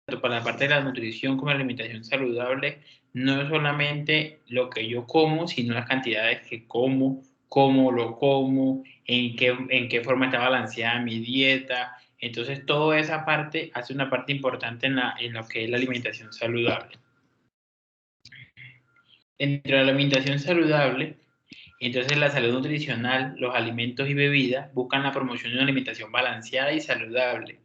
tanto para la parte de la nutrición como la alimentación saludable, no es solamente lo que yo como, sino las cantidades que como, cómo lo como, en qué forma está balanceada mi dieta. Entonces, toda esa parte hace una parte importante en lo que es la alimentación saludable. Dentro de la alimentación saludable, entonces la salud nutricional, los alimentos y bebidas buscan la promoción de una alimentación balanceada y saludable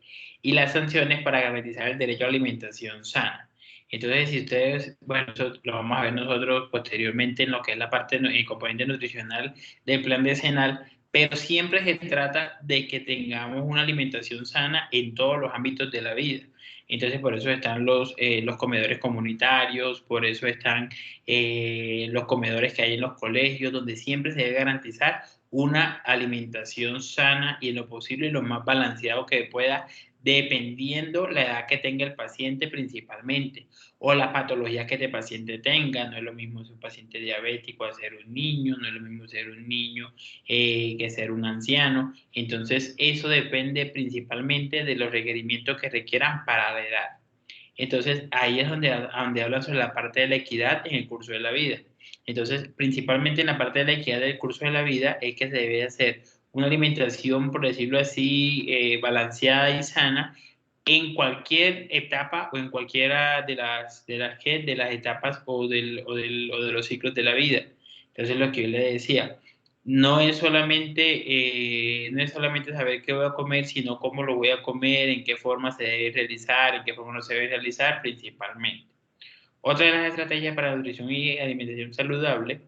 y las sanciones para garantizar el derecho a la alimentación sana. Entonces, si ustedes, bueno, eso lo vamos a ver nosotros posteriormente en lo que es la parte, el componente nutricional del plan decenal, pero siempre se trata de que tengamos una alimentación sana en todos los ámbitos de la vida. Entonces, por eso están los comedores comunitarios, por eso están los comedores que hay en los colegios, donde siempre se debe garantizar una alimentación sana y en lo posible lo más balanceado que pueda, dependiendo la edad que tenga el paciente principalmente, o la patología que este paciente tenga. No es lo mismo ser un paciente diabético a ser un niño, no es lo mismo ser un niño que ser un anciano. Entonces, eso depende principalmente de los requerimientos que requieran para la edad. Entonces, ahí es donde hablan sobre la parte de la equidad en el curso de la vida. Entonces, principalmente en la parte de la equidad del curso de la vida es que se debe hacer una alimentación, por decirlo así, balanceada y sana en cualquier etapa o en cualquiera de las etapas o de los ciclos de la vida. Entonces, lo que yo le decía, no es solamente saber qué voy a comer, sino cómo lo voy a comer, en qué forma se debe realizar, en qué forma no se debe realizar principalmente. Otra de las estrategias para la nutrición y alimentación saludable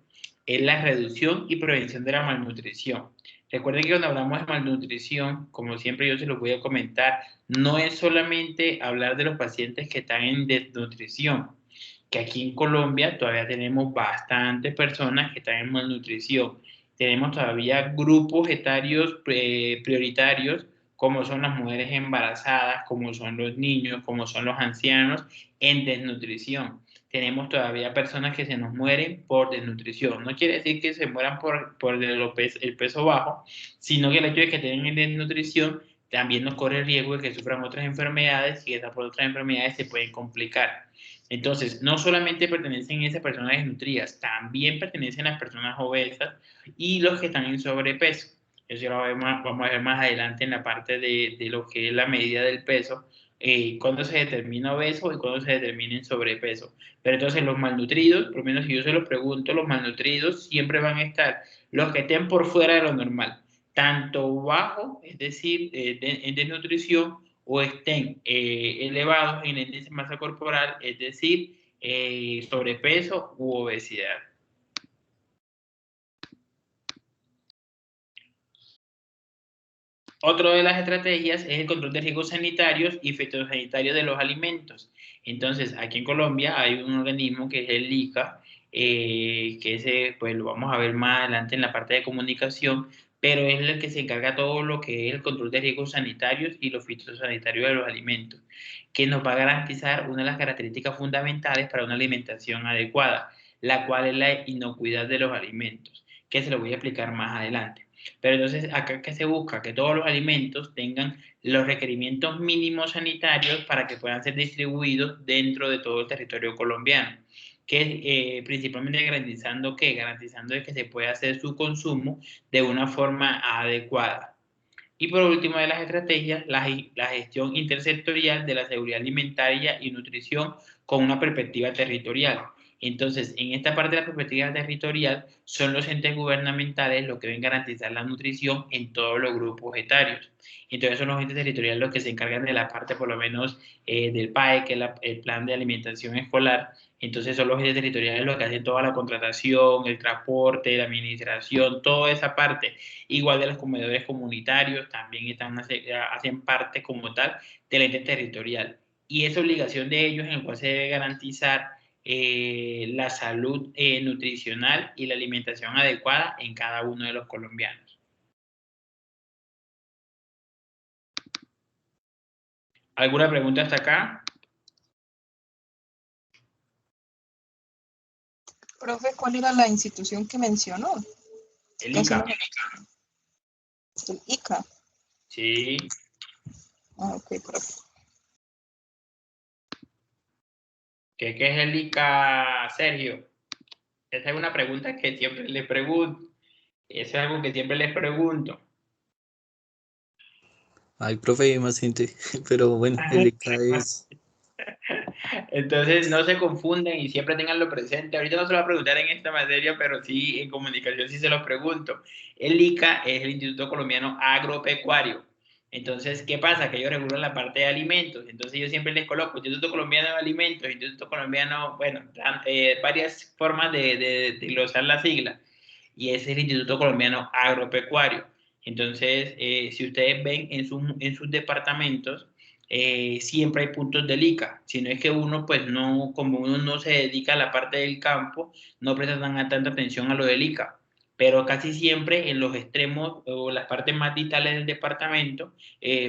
es la reducción y prevención de la malnutrición. Recuerden que cuando hablamos de malnutrición, como siempre yo se los voy a comentar, no es solamente hablar de los pacientes que están en desnutrición, que aquí en Colombia todavía tenemos bastantes personas que están en malnutrición. Tenemos todavía grupos etarios prioritarios, como son las mujeres embarazadas, como son los niños, como son los ancianos, en desnutrición. Tenemos todavía personas que se nos mueren por desnutrición. No quiere decir que se mueran por el peso bajo, sino que el hecho de que tengan desnutrición también nos corre el riesgo de que sufran otras enfermedades y esas otras enfermedades se pueden complicar. Entonces, no solamente pertenecen esas personas desnutridas, también pertenecen las personas obesas y los que están en sobrepeso. Eso lo vamos a ver más adelante en la parte de lo que es la medida del peso, cuándo se determina obeso y cuándo se determina en sobrepeso. Pero entonces los malnutridos, por lo menos si yo se los pregunto, los malnutridos siempre van a estar los que estén por fuera de lo normal, tanto bajo, es decir, en desnutrición, o estén elevados en el índice de masa corporal, es decir, sobrepeso u obesidad. Otra de las estrategias es el control de riesgos sanitarios y fitosanitarios de los alimentos. Entonces, aquí en Colombia hay un organismo que es el ICA, que ese, pues lo vamos a ver más adelante en la parte de comunicación, pero es el que se encarga de todo lo que es el control de riesgos sanitarios y los fitosanitarios de los alimentos, que nos va a garantizar una de las características fundamentales para una alimentación adecuada, la cual es la inocuidad de los alimentos, que se lo voy a explicar más adelante. Pero entonces, acá que se busca que todos los alimentos tengan los requerimientos mínimos sanitarios para que puedan ser distribuidos dentro de todo el territorio colombiano, que principalmente garantizando que se pueda hacer su consumo de una forma adecuada. Y por último de las estrategias, la gestión intersectorial de la seguridad alimentaria y nutrición con una perspectiva territorial. Entonces, en esta parte de la perspectiva territorial, son los entes gubernamentales los que deben garantizar la nutrición en todos los grupos etarios. Entonces, son los entes territoriales los que se encargan de la parte, por lo menos, del PAE, que es el Plan de Alimentación Escolar. Entonces, son los entes territoriales los que hacen toda la contratación, el transporte, la administración, toda esa parte. Igual de los comedores comunitarios, también hacen parte como tal del ente territorial. Y es obligación de ellos en el cual se debe garantizar la salud nutricional y la alimentación adecuada en cada uno de los colombianos. ¿Alguna pregunta hasta acá? Profe, ¿cuál era la institución que mencionó? El ICA. El ICA. Sí. Ah, ok, profe. ¿Qué es el ICA, Sergio? Esa es una pregunta que siempre les pregunto. Eso es algo que siempre les pregunto. Ay, profe, hay más gente, pero bueno, el ICA es... Entonces no se confunden y siempre tenganlo presente. Ahorita no se lo voy a preguntar en esta materia, pero sí en comunicación sí se lo pregunto. El ICA es el Instituto Colombiano Agropecuario. Entonces, ¿qué pasa? Que ellos regulan la parte de alimentos. Entonces yo siempre les coloco Instituto Colombiano de Alimentos, Instituto Colombiano, bueno, varias formas de glosar la sigla. Y ese es el Instituto Colombiano Agropecuario. Entonces, si ustedes ven en sus departamentos, siempre hay puntos del ICA, si no es que uno, pues no, como uno no se dedica a la parte del campo, no presta tanta atención a lo del ICA, pero casi siempre en los extremos o las partes más distales del departamento,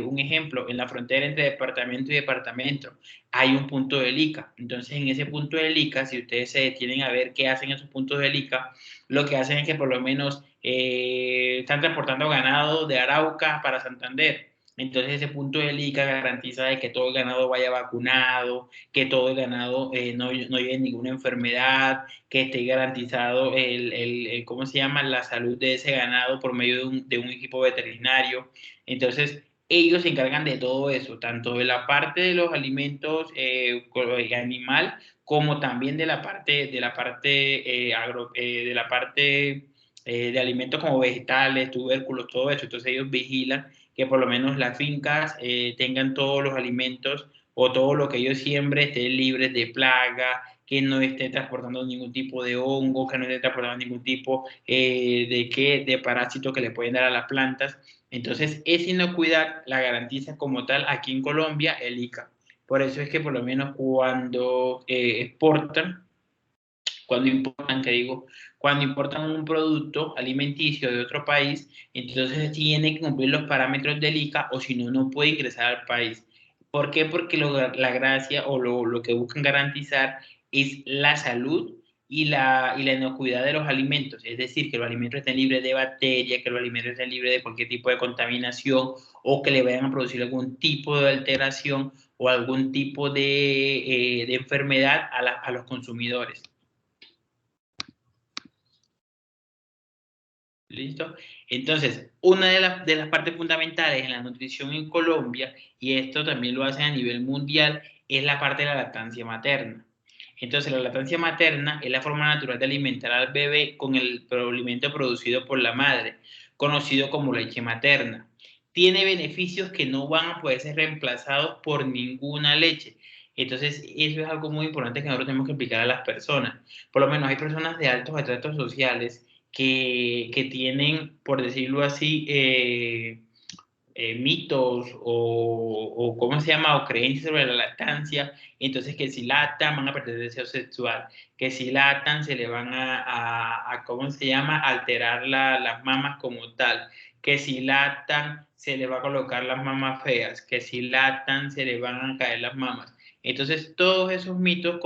un ejemplo, en la frontera entre departamento y departamento, hay un punto del ICA, entonces en ese punto del ICA, si ustedes se detienen a ver qué hacen esos puntos del ICA, lo que hacen es que por lo menos están transportando ganado de Arauca para Santander. Entonces ese punto del ICA garantiza de que todo el ganado vaya vacunado, que todo el ganado no lleve ninguna enfermedad, que esté garantizado ¿cómo se llama? La salud de ese ganado por medio de un equipo veterinario. Entonces ellos se encargan de todo eso, tanto de la parte de los alimentos animal como también de la parte de alimentos como vegetales, tubérculos, todo eso. Entonces ellos vigilan que por lo menos las fincas tengan todos los alimentos o todo lo que ellos siembren estén libres de plaga, que no esté transportando ningún tipo de hongo, que no esté transportando ningún tipo de parásito que le pueden dar a las plantas. Entonces, esa inocuidad la garantiza como tal aquí en Colombia el ICA. Por eso es que por lo menos cuando exportan, cuando importan un producto alimenticio de otro país, entonces tiene que cumplir los parámetros del ICA o si no, no puede ingresar al país. ¿Por qué? Porque la gracia o lo que buscan garantizar es la salud y la inocuidad de los alimentos, es decir, que los alimentos estén libres de bacterias, que los alimentos estén libres de cualquier tipo de contaminación o que le vayan a producir algún tipo de alteración o algún tipo de enfermedad a los consumidores. ¿Listo? Entonces, una de las partes fundamentales en la nutrición en Colombia, y esto también lo hacen a nivel mundial, es la parte de la lactancia materna. Entonces, la lactancia materna es la forma natural de alimentar al bebé con el alimento producido por la madre, conocido como leche materna. Tiene beneficios que no van a poder ser reemplazados por ninguna leche. Entonces, eso es algo muy importante que nosotros tenemos que explicar a las personas. Por lo menos hay personas de altos estratos sociales que tienen, por decirlo así, mitos o ¿cómo se llama? O creencias sobre la lactancia. Entonces, que si lactan van a perder deseo sexual, que si lactan se le van ¿cómo se llama? Alterar las mamas como tal, que si lactan se le va a colocar las mamas feas, que si lactan se le van a caer las mamas. Entonces, todos esos mitos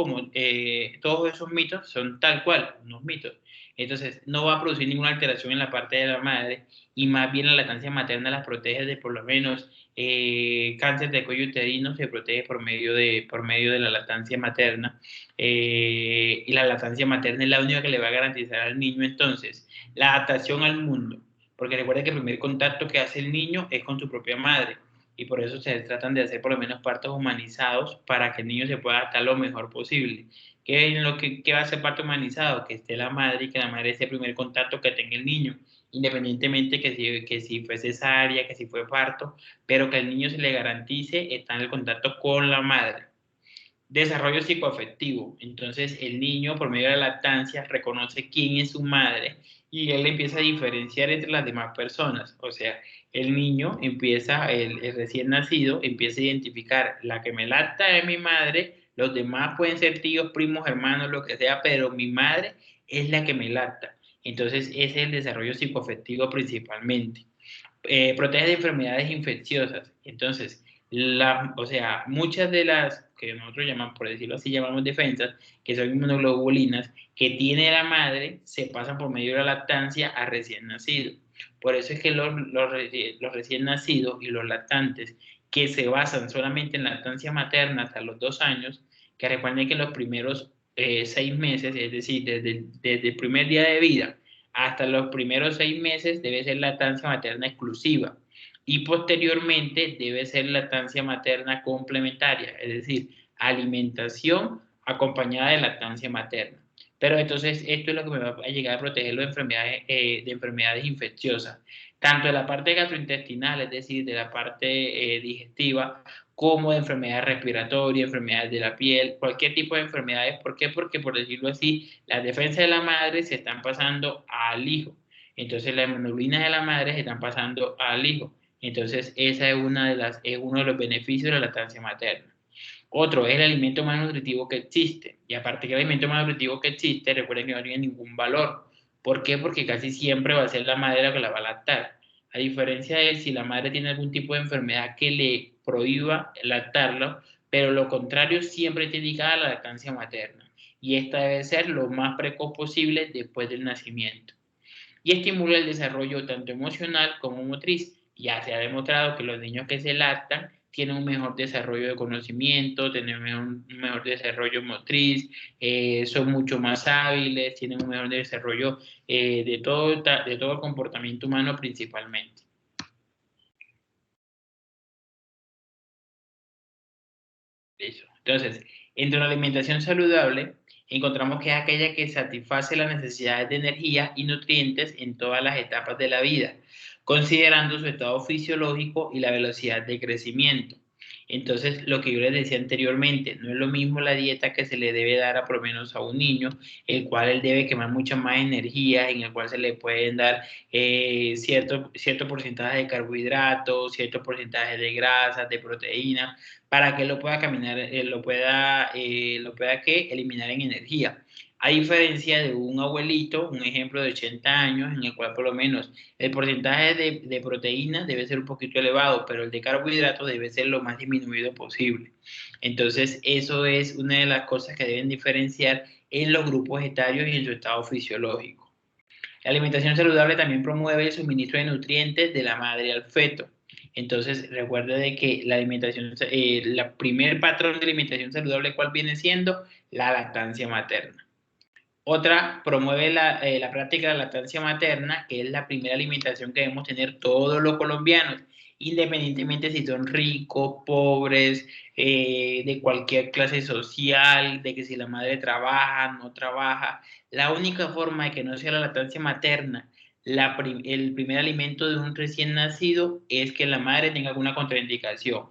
son tal cual, unos mitos. Entonces, no va a producir ninguna alteración en la parte de la madre y más bien la lactancia materna las protege de por lo menos cáncer de cuello uterino, se protege por medio de la lactancia materna. Y la lactancia materna es la única que le va a garantizar al niño entonces la adaptación al mundo. Porque recuerda que el primer contacto que hace el niño es con su propia madre y por eso se tratan de hacer por lo menos partos humanizados para que el niño se pueda adaptar lo mejor posible. ¿Qué va a ser parto humanizado? Que esté la madre y que la madre sea el primer contacto que tenga el niño, independientemente que si fue cesárea, que si fue parto, pero que al niño se le garantice estar en el contacto con la madre. Desarrollo psicoafectivo. Entonces el niño por medio de la lactancia reconoce quién es su madre y él empieza a diferenciar entre las demás personas. O sea, el niño el recién nacido empieza a identificar la que me lacta es mi madre, los demás pueden ser tíos, primos, hermanos, lo que sea, pero mi madre es la que me lacta. Entonces ese es el desarrollo psicoafectivo principalmente. Protege de enfermedades infecciosas. Entonces, o sea, muchas de las que nosotros llamamos, por decirlo así, llamamos defensas, que son inmunoglobulinas, que tiene la madre, se pasan por medio de la lactancia a recién nacido. Por eso es que los recién nacidos y los lactantes que se basan solamente en lactancia materna hasta los 2 años, que recuerden que los primeros 6 meses, es decir, desde el primer día de vida hasta los primeros 6 meses debe ser lactancia materna exclusiva y posteriormente debe ser lactancia materna complementaria, es decir, alimentación acompañada de lactancia materna. Pero entonces esto es lo que me va a llegar a proteger de enfermedades infecciosas, tanto de la parte gastrointestinal, es decir, de la parte digestiva, como de enfermedades respiratorias, enfermedades de la piel, cualquier tipo de enfermedades. ¿Por qué? Porque, por decirlo así, las defensas de la madre se están pasando al hijo. Entonces, las inmunoglobulina de la madre se están pasando al hijo. Entonces, esa es uno de los beneficios de la lactancia materna. Otro es el alimento más nutritivo que existe. Y aparte que el alimento más nutritivo que existe, recuerden que no tiene ningún valor. ¿Por qué? Porque casi siempre va a ser la madre la que la va a lactar. A diferencia de si la madre tiene algún tipo de enfermedad que le prohíba lactarlo, pero lo contrario siempre está indicada la lactancia materna. Y esta debe ser lo más precoz posible después del nacimiento. Y estimula el desarrollo tanto emocional como motriz. Ya se ha demostrado que los niños que se lactan tienen un mejor desarrollo de conocimiento, tienen un mejor desarrollo motriz, son mucho más hábiles, tienen un mejor desarrollo de todo el comportamiento humano principalmente. Eso. Entonces, entre la alimentación saludable, encontramos que es aquella que satisface las necesidades de energía y nutrientes en todas las etapas de la vida, considerando su estado fisiológico y la velocidad de crecimiento. Entonces, lo que yo les decía anteriormente, no es lo mismo la dieta que se le debe dar a por lo menos a un niño, el cual él debe quemar mucha más energía, en el cual se le pueden dar cierto porcentaje de carbohidratos, cierto porcentaje de grasas, de proteínas, para que lo pueda caminar, lo pueda eliminar en energía. A diferencia de un abuelito, un ejemplo de 80 años, en el cual por lo menos el porcentaje de proteínas debe ser un poquito elevado, pero el de carbohidratos debe ser lo más disminuido posible. Entonces, eso es una de las cosas que deben diferenciar en los grupos etarios y en su estado fisiológico. La alimentación saludable también promueve el suministro de nutrientes de la madre al feto. Entonces, recuerde de que la alimentación, la primer patrón de alimentación saludable, ¿cuál viene siendo? La lactancia materna. Otra, promueve la práctica de la lactancia materna, que es la primera alimentación que debemos tener todos los colombianos, independientemente si son ricos, pobres, de cualquier clase social, de que si la madre trabaja, no trabaja. La única forma de que no sea la lactancia materna el primer alimento de un recién nacido es que la madre tenga alguna contraindicación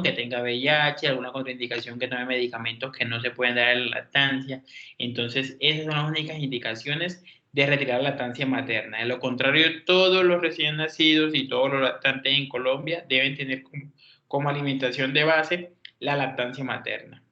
que tenga VIH, alguna contraindicación que tome medicamentos que no se pueden dar en la lactancia. Entonces, esas son las únicas indicaciones de retirar la lactancia materna. De lo contrario, todos los recién nacidos y todos los lactantes en Colombia deben tener como alimentación de base la lactancia materna.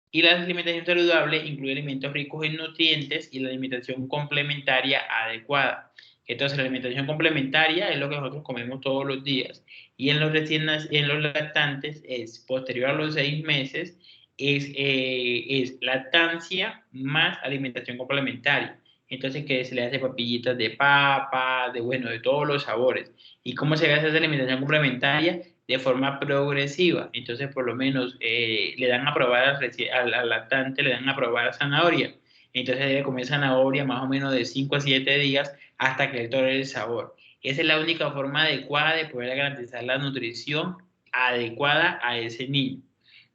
Y la alimentación saludable incluye alimentos ricos en nutrientes y la alimentación complementaria adecuada. Entonces, la alimentación complementaria es lo que nosotros comemos todos los días. Y en los lactantes, es posterior a los 6 meses, es lactancia más alimentación complementaria. Entonces, que se le hace papillitas de papa, de todos los sabores. ¿Y cómo se hace esa alimentación complementaria? De forma progresiva. Entonces, por lo menos, le dan a probar al lactante, le dan a probar zanahoria. Entonces, debe comer zanahoria más o menos de 5 a 7 días hasta que él tolere el sabor. Esa es la única forma adecuada de poder garantizar la nutrición adecuada a ese niño.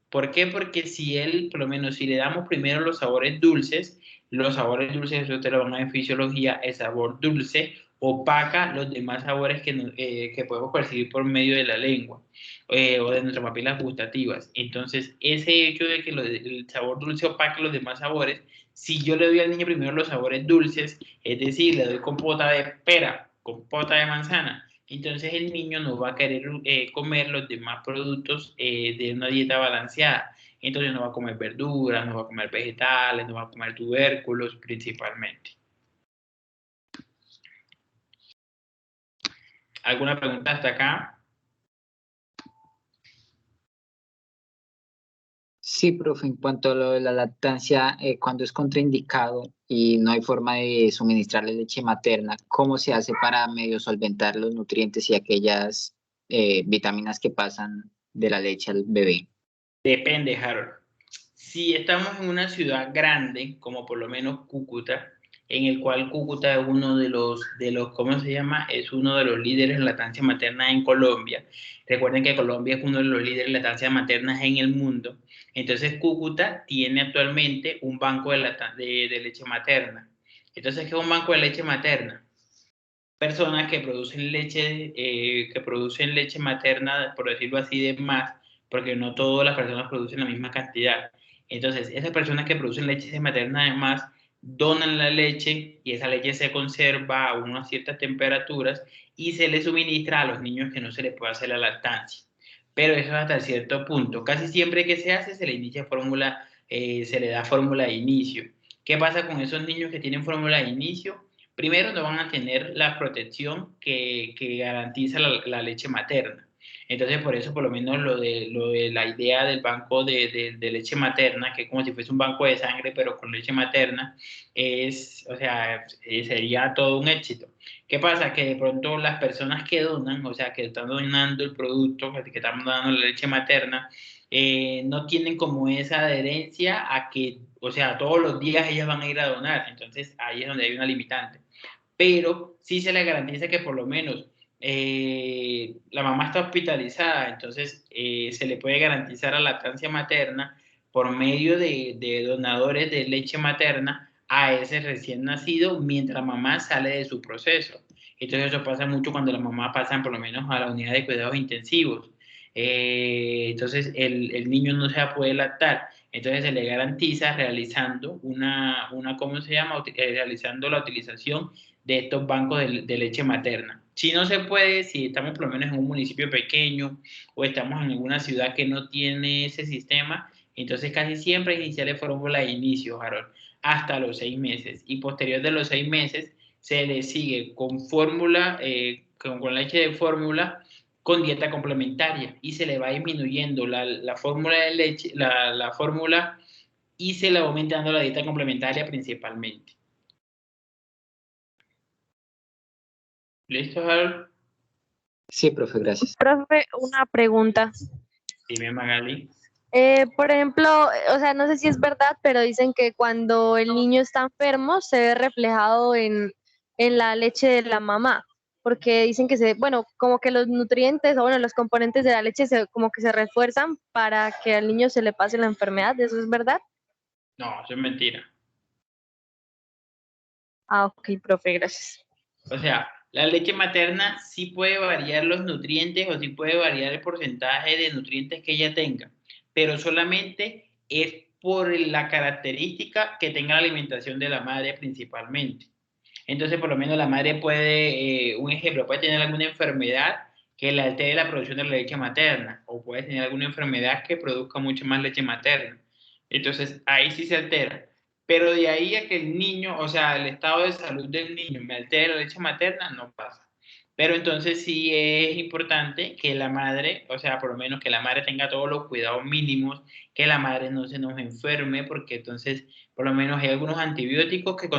¿Por qué? Porque si él, por lo menos, si le damos primero los sabores dulces, eso te lo van a dar en fisiología, el sabor dulce opaca los demás sabores que podemos percibir por medio de la lengua o de nuestras papilas gustativas. Entonces, ese hecho de que el sabor dulce opaque los demás sabores, si yo le doy al niño primero los sabores dulces, es decir, le doy compota de pera, compota de manzana, entonces el niño no va a querer comer los demás productos de una dieta balanceada. Entonces no va a comer verduras, no va a comer vegetales, no va a comer tubérculos principalmente. ¿Alguna pregunta hasta acá? Sí, profe, en cuanto a lo de la lactancia, cuando es contraindicado y no hay forma de suministrarle leche materna, ¿cómo se hace para medio solventar los nutrientes y aquellas vitaminas que pasan de la leche al bebé? Depende, Harold. si estamos en una ciudad grande, como por lo menos Cúcuta, en el cual Cúcuta es uno de los, ¿cómo se llama? Es uno de los líderes en lactancia materna en Colombia. Recuerden que Colombia es uno de los líderes en lactancia materna en el mundo. Entonces Cúcuta tiene actualmente un banco de leche materna. Entonces, ¿qué es un banco de leche materna? Personas que producen leche materna, por decirlo así, de más, porque no todas las personas producen la misma cantidad. Entonces, esas personas que producen leche materna de más donan la leche y esa leche se conserva a unas ciertas temperaturas y se le suministra a los niños que no se les puede hacer la lactancia. Pero eso es hasta cierto punto. Casi siempre que se hace, se le inicia fórmula, se le da fórmula de inicio. ¿Qué pasa con esos niños que tienen fórmula de inicio? Primero, no van a tener la protección que garantiza la leche materna. Entonces, por eso, por lo menos, lo de la idea del banco de leche materna, que es como si fuese un banco de sangre, pero con leche materna, o sea, sería todo un éxito. ¿Qué pasa? Que de pronto las personas que donan, o sea, que están donando el producto, que están dando la leche materna, no tienen como esa adherencia a que, o sea, todos los días ellas van a ir a donar. Entonces, ahí es donde hay una limitante. Pero sí se le garantiza que por lo menos la mamá está hospitalizada, entonces se le puede garantizar la lactancia materna por medio de donadores de leche materna a ese recién nacido mientras la mamá sale de su proceso. Entonces eso pasa mucho cuando las mamás pasan por lo menos a la unidad de cuidados intensivos. Entonces el niño no se va a poder lactar. Entonces se le garantiza realizando ¿cómo se llama? Realizando la utilización de estos bancos de leche materna. Si no se puede, si estamos por lo menos en un municipio pequeño o estamos en alguna ciudad que no tiene ese sistema, entonces casi siempre iniciar fórmula de inicio, Harold, hasta los 6 meses. Y posterior de los 6 meses se le sigue con fórmula, con leche de fórmula, con dieta complementaria y se le va disminuyendo la fórmula de leche, la fórmula y se le va aumentando la dieta complementaria principalmente. ¿Listo, Harold? Sí, profe, gracias. Profe, una pregunta. Dime, Magali. Por ejemplo, o sea, no sé si es verdad, pero dicen que cuando el niño está enfermo se ve reflejado en la leche de la mamá, porque dicen que bueno, como que los nutrientes o bueno, los componentes de la leche como que se refuerzan para que al niño se le pase la enfermedad. ¿Eso es verdad? No, eso es mentira. Ah, ok, profe, gracias. O sea, la leche materna sí puede variar los nutrientes o sí puede variar el porcentaje de nutrientes que ella tenga, pero solamente es por la característica que tenga la alimentación de la madre principalmente. Entonces, por lo menos la madre puede, un ejemplo, puede tener alguna enfermedad que le altere la producción de la leche materna o puede tener alguna enfermedad que produzca mucho más leche materna. Entonces, ahí sí se altera. Pero de ahí a que el niño, o sea, el estado de salud del niño me altere la leche materna, no pasa. Pero entonces sí es importante que la madre, o sea, por lo menos que la madre tenga todos los cuidados mínimos, que la madre no se nos enferme, porque entonces por lo menos hay algunos antibióticos que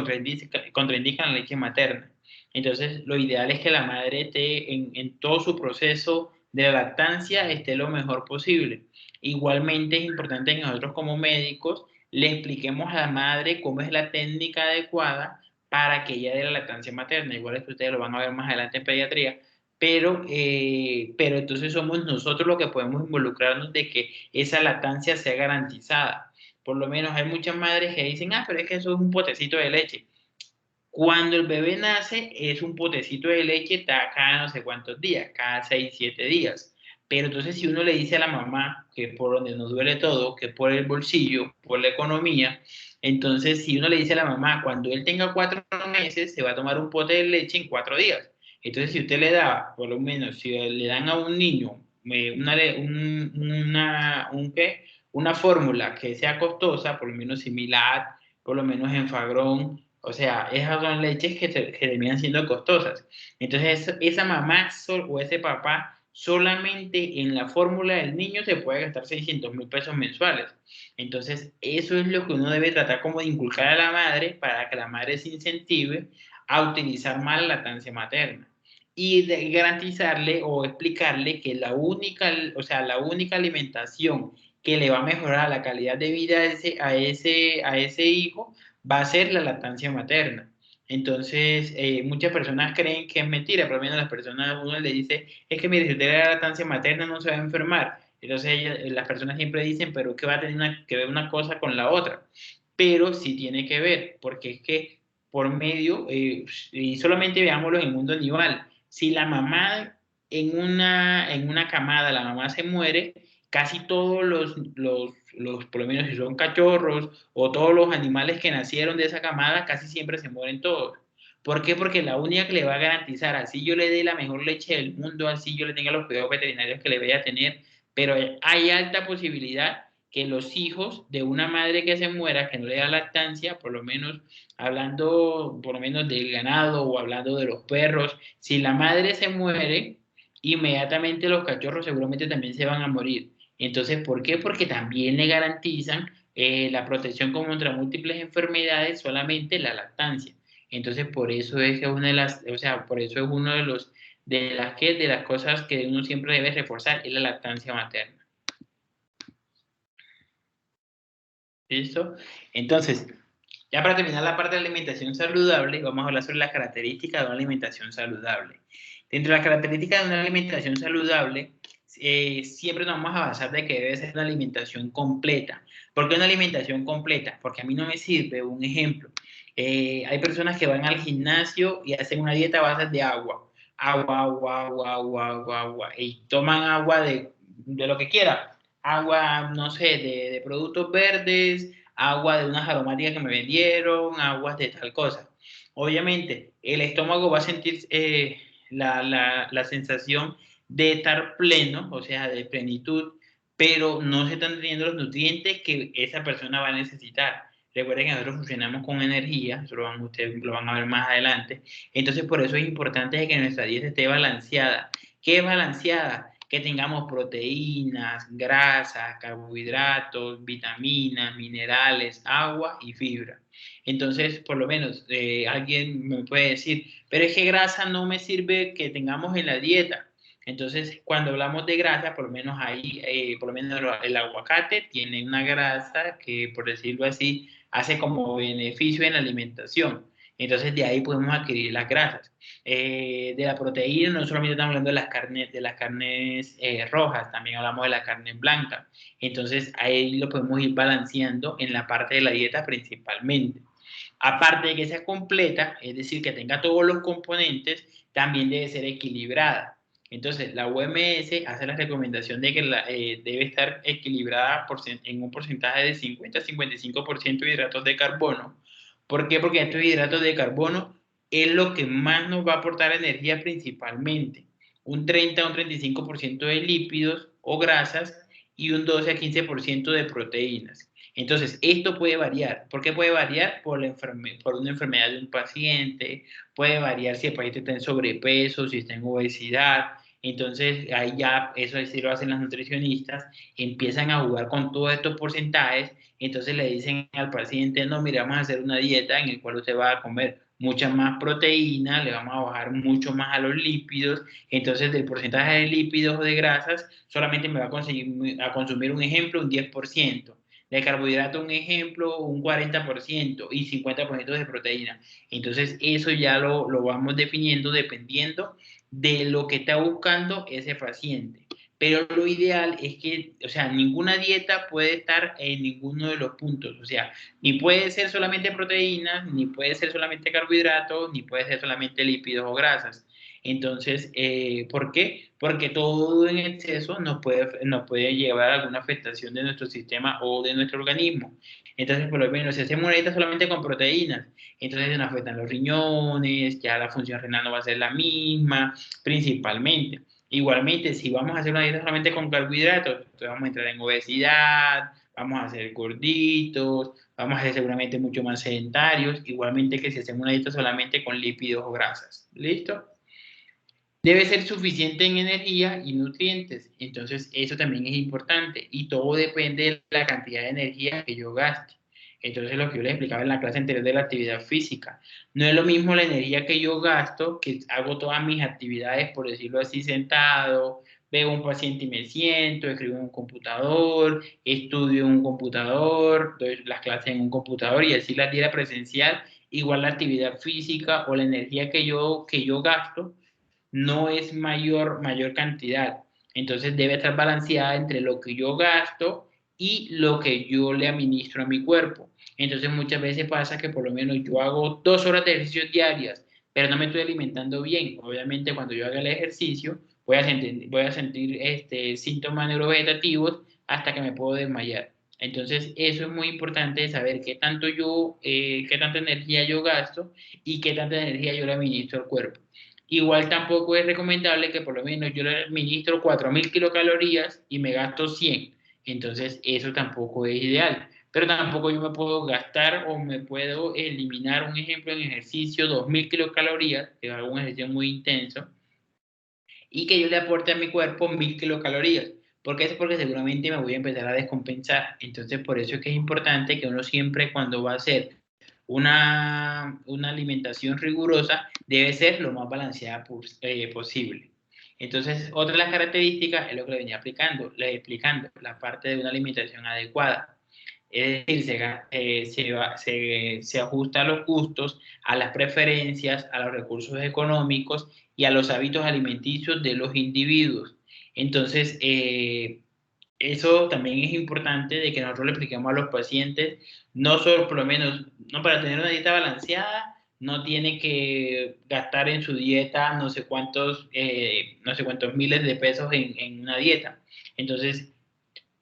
contraindican la leche materna. Entonces lo ideal es que la madre esté en todo su proceso de la lactancia esté lo mejor posible. Igualmente es importante que nosotros como médicos le expliquemos a la madre cómo es la técnica adecuada para que ella dé la lactancia materna. Igual es que ustedes lo van a ver más adelante en pediatría, pero entonces somos nosotros los que podemos involucrarnos de que esa lactancia sea garantizada. Por lo menos hay muchas madres que dicen, pero es que eso es un potecito de leche. Cuando el bebé nace es un potecito de leche cada no sé cuántos días, cada 6, 7 días. Pero entonces si uno le dice a la mamá, que por donde nos duele todo, que por el bolsillo, por la economía, entonces si uno le dice a la mamá, cuando él tenga 4 meses, se va a tomar un pote de leche en 4 días. Entonces si usted le da, por lo menos, si le dan a un niño una fórmula que sea costosa, por lo menos similar, por lo menos Enfagrón, o sea, esas son leches que terminan siendo costosas. Entonces, esa mamá o ese papá solamente en la fórmula del niño se puede gastar 600,000 pesos mensuales. Entonces, eso es lo que uno debe tratar como de inculcar a la madre para que la madre se incentive a utilizar más la lactancia materna y garantizarle o explicarle que la única alimentación que le va a mejorar la calidad de vida a ese hijo va a ser la lactancia materna. Entonces, muchas personas creen que es mentira, pero al menos las personas, uno le dice, es que mire, si usted le da lactancia materna no se va a enfermar. Entonces, las personas siempre dicen, pero que va a tener que ver una cosa con la otra. Pero sí tiene que ver, porque es que por medio, y solamente veámoslo en el mundo animal, si la mamá en una camada, la mamá se muere, casi todos por lo menos si son cachorros o todos los animales que nacieron de esa camada, casi siempre se mueren todos. ¿Por qué? Porque la única que le va a garantizar, así yo le dé la mejor leche del mundo, así yo le tenga los cuidados veterinarios que le voy a tener, pero hay alta posibilidad que los hijos de una madre que se muera, que no le da lactancia, por lo menos hablando por lo menos del ganado o hablando de los perros, si la madre se muere, inmediatamente los cachorros seguramente también se van a morir. Entonces, ¿por qué? Porque también le garantizan la protección contra múltiples enfermedades solamente la lactancia. Entonces, por eso es que una de las, o sea, por eso es uno de las cosas que uno siempre debe reforzar es la lactancia materna. ¿Listo? Entonces, ya para terminar la parte de la alimentación saludable, vamos a hablar sobre las características de una alimentación saludable. Dentro de las características de una alimentación saludable, siempre nos vamos a basar de que debe ser una alimentación completa. ¿Por qué una alimentación completa? Porque a mí no me sirve un ejemplo. Hay personas que van al gimnasio y hacen una dieta a base de agua. Agua. Y toman agua de lo que quiera. Agua, no sé, de productos verdes, agua de unas aromáticas que me vendieron, aguas de tal cosa. Obviamente, el estómago va a sentir la sensación de estar pleno, o sea, de plenitud, pero no se están teniendo los nutrientes que esa persona va a necesitar. Recuerden que nosotros funcionamos con energía, eso ustedes lo van a ver más adelante. Entonces, por eso es importante que nuestra dieta esté balanceada. ¿Qué es balanceada? Que tengamos proteínas, grasas, carbohidratos, vitaminas, minerales, agua y fibra. Entonces, por lo menos, alguien me puede decir, pero es que grasa no me sirve que tengamos en la dieta. Entonces, cuando hablamos de grasa, por lo menos ahí, por lo menos el aguacate tiene una grasa que, por decirlo así, hace como beneficio en la alimentación. Entonces, de ahí podemos adquirir las grasas. De la proteína, no solamente estamos hablando de las carnes rojas, también hablamos de la carne blanca. Entonces, ahí lo podemos ir balanceando en la parte de la dieta principalmente. Aparte de que sea completa, es decir, que tenga todos los componentes, también debe ser equilibrada. Entonces, la OMS hace la recomendación de que debe estar equilibrada en un porcentaje de 50-55% de hidratos de carbono. ¿Por qué? Porque estos hidratos de carbono es lo que más nos va a aportar energía principalmente. Un 30 a un 35% de lípidos o grasas y un 12 a 15% de proteínas. Entonces, esto puede variar. ¿Por qué puede variar? Por una enfermedad de un paciente, puede variar si el paciente está en sobrepeso, si está en obesidad. Entonces, ahí ya, eso sí lo hacen las nutricionistas, empiezan a jugar con todos estos porcentajes, entonces le dicen al paciente, no, mira, vamos a hacer una dieta en la cual usted va a comer mucha más proteína, le vamos a bajar mucho más a los lípidos, entonces del porcentaje de lípidos o de grasas, solamente me va a consumir un ejemplo, un 10%. De carbohidrato, un ejemplo, un 40% y 50% de proteína. Entonces, eso ya lo vamos definiendo dependiendo de lo que está buscando ese paciente. Pero lo ideal es que, o sea, ninguna dieta puede estar en ninguno de los puntos. O sea, ni puede ser solamente proteínas, ni puede ser solamente carbohidratos, ni puede ser solamente lípidos o grasas. Entonces, ¿por qué? Porque todo en exceso nos puede llevar a alguna afectación de nuestro sistema o de nuestro organismo. Entonces, por lo menos, si hacemos una dieta solamente con proteínas, entonces nos afectan los riñones, ya la función renal no va a ser la misma, principalmente. Igualmente, si vamos a hacer una dieta solamente con carbohidratos, entonces vamos a entrar en obesidad, vamos a ser gorditos, vamos a ser seguramente mucho más sedentarios, igualmente que si hacemos una dieta solamente con lípidos o grasas. ¿Listo? Debe ser suficiente en energía y nutrientes, entonces eso también es importante y todo depende de la cantidad de energía que yo gaste. Entonces lo que yo les explicaba en la clase anterior de la actividad física, no es lo mismo la energía que yo gasto, que hago todas mis actividades, por decirlo así, sentado, veo un paciente y me siento, escribo en un computador, estudio en un computador, doy las clases en un computador y así la diera presencial, igual la actividad física o la energía que yo gasto no es mayor cantidad. Entonces debe estar balanceada entre lo que yo gasto y lo que yo le administro a mi cuerpo. Entonces muchas veces pasa que por lo menos yo hago 2 horas de ejercicios diarias, pero no me estoy alimentando bien. Obviamente cuando yo haga el ejercicio voy a sentir síntomas neurovegetativos hasta que me puedo desmayar. Entonces eso es muy importante saber qué tanta energía yo gasto y qué tanta energía yo le administro al cuerpo. Igual tampoco es recomendable que por lo menos yo le administro 4.000 kilocalorías y me gasto 100. Entonces, eso tampoco es ideal. Pero tampoco yo me puedo gastar o me puedo eliminar, un ejemplo, en ejercicio, 2.000 kilocalorías, que hago un ejercicio muy intenso, y que yo le aporte a mi cuerpo 1.000 kilocalorías. ¿Por qué? Es porque seguramente me voy a empezar a descompensar. Entonces, por eso es que es importante que uno siempre cuando va a hacer una alimentación rigurosa debe ser lo más balanceada posible. Entonces, otra de las características es lo que le venía explicando, la parte de una alimentación adecuada. Es decir, se ajusta a los gustos, a las preferencias, a los recursos económicos y a los hábitos alimenticios de los individuos. Entonces, eso también es importante de que nosotros le expliquemos a los pacientes, no solo por lo menos, no para tener una dieta balanceada, no tiene que gastar en su dieta no sé cuántos miles de pesos en una dieta. Entonces,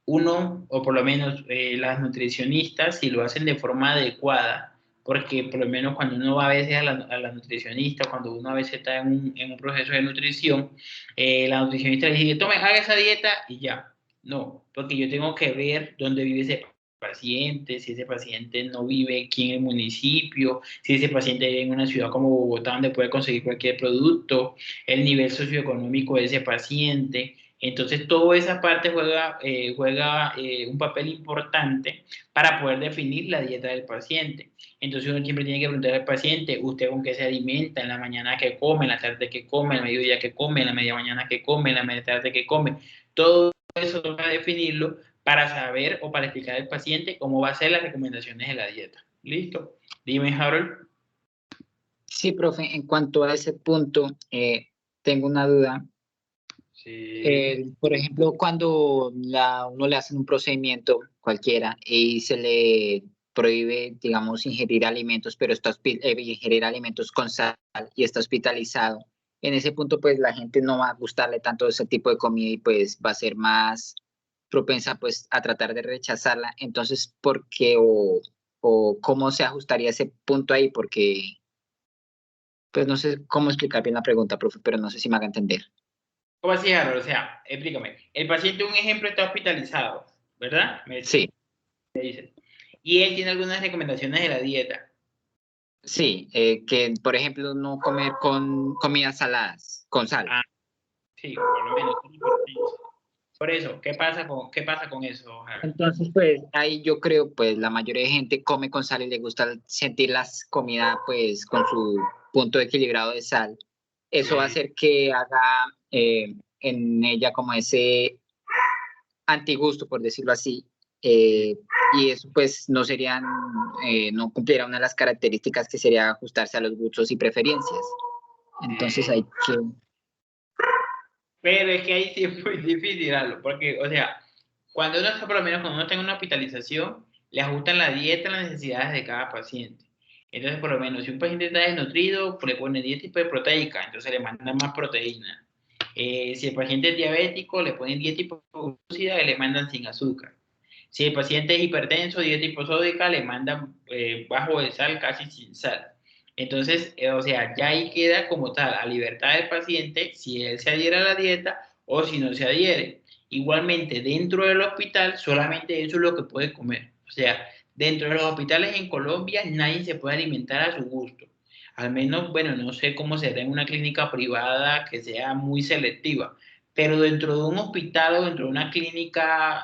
uno, o por lo menos las nutricionistas, si lo hacen de forma adecuada, porque por lo menos cuando uno va a veces a la nutricionista, cuando uno a veces está en un proceso de nutrición, la nutricionista le dice, tome, haga esa dieta y ya. No, porque yo tengo que ver dónde vive ese paciente, si ese paciente no vive aquí en el municipio, si ese paciente vive en una ciudad como Bogotá donde puede conseguir cualquier producto, el nivel socioeconómico de ese paciente. Entonces, toda esa parte juega un papel importante para poder definir la dieta del paciente. Entonces, uno siempre tiene que preguntar al paciente, ¿usted con qué se alimenta? ¿En la mañana qué come? ¿En la tarde qué come? ¿En el mediodía qué come? ¿En la media mañana qué come? ¿En la media tarde qué come? Todo eso toca definirlo para saber o para explicar al paciente cómo va a ser las recomendaciones de la dieta. ¿Listo? Dime, Harold. Sí, profe, en cuanto a ese punto, tengo una duda. Sí. Por ejemplo, cuando uno le hacen un procedimiento cualquiera y se le prohíbe, digamos, ingerir alimentos, pero ingerir alimentos con sal y está hospitalizado, en ese punto, pues, la gente no va a gustarle tanto ese tipo de comida y, pues, va a ser más propensa, pues, a tratar de rechazarla. Entonces, ¿por qué o cómo se ajustaría ese punto ahí? Porque, pues, no sé cómo explicar bien la pregunta, profe, pero no sé si me haga entender. ¿Cómo así, Harold? O sea, explícame. El paciente, un ejemplo, está hospitalizado, ¿verdad? Sí. Y él tiene algunas recomendaciones de la dieta. Sí, que por ejemplo no comer con comidas saladas, con sal. Ah, sí, por lo menos. Por eso, ¿qué pasa con eso, Harold? Entonces, pues ahí yo creo, pues la mayoría de gente come con sal y le gusta sentir las comidas, pues con su punto equilibrado de sal. Eso va a hacer que haga en ella como ese antigusto, por decirlo así, y eso pues no no cumpliera una de las características que sería ajustarse a los gustos y preferencias. Entonces hay que... Pero es que ahí sí es muy difícil, Harold, porque, o sea, cuando uno está, por lo menos cuando uno está en una hospitalización, le ajustan la dieta a las necesidades de cada paciente. Entonces, por lo menos, si un paciente está desnutrido, pues le ponen 10 tipos de proteica, entonces le mandan más proteína. Si el paciente es diabético, le ponen 10 tipos de glucosidad y le mandan sin azúcar. Si el paciente es hipertenso, dieta hiposódica, le mandan bajo de sal, casi sin sal. Entonces, o sea, ya ahí queda como tal a libertad del paciente si él se adhiere a la dieta o si no se adhiere. Igualmente, dentro del hospital, solamente eso es lo que puede comer. O sea, dentro de los hospitales en Colombia, nadie se puede alimentar a su gusto. Al menos, bueno, no sé cómo será en una clínica privada que sea muy selectiva, pero dentro de un hospital o dentro de una clínica,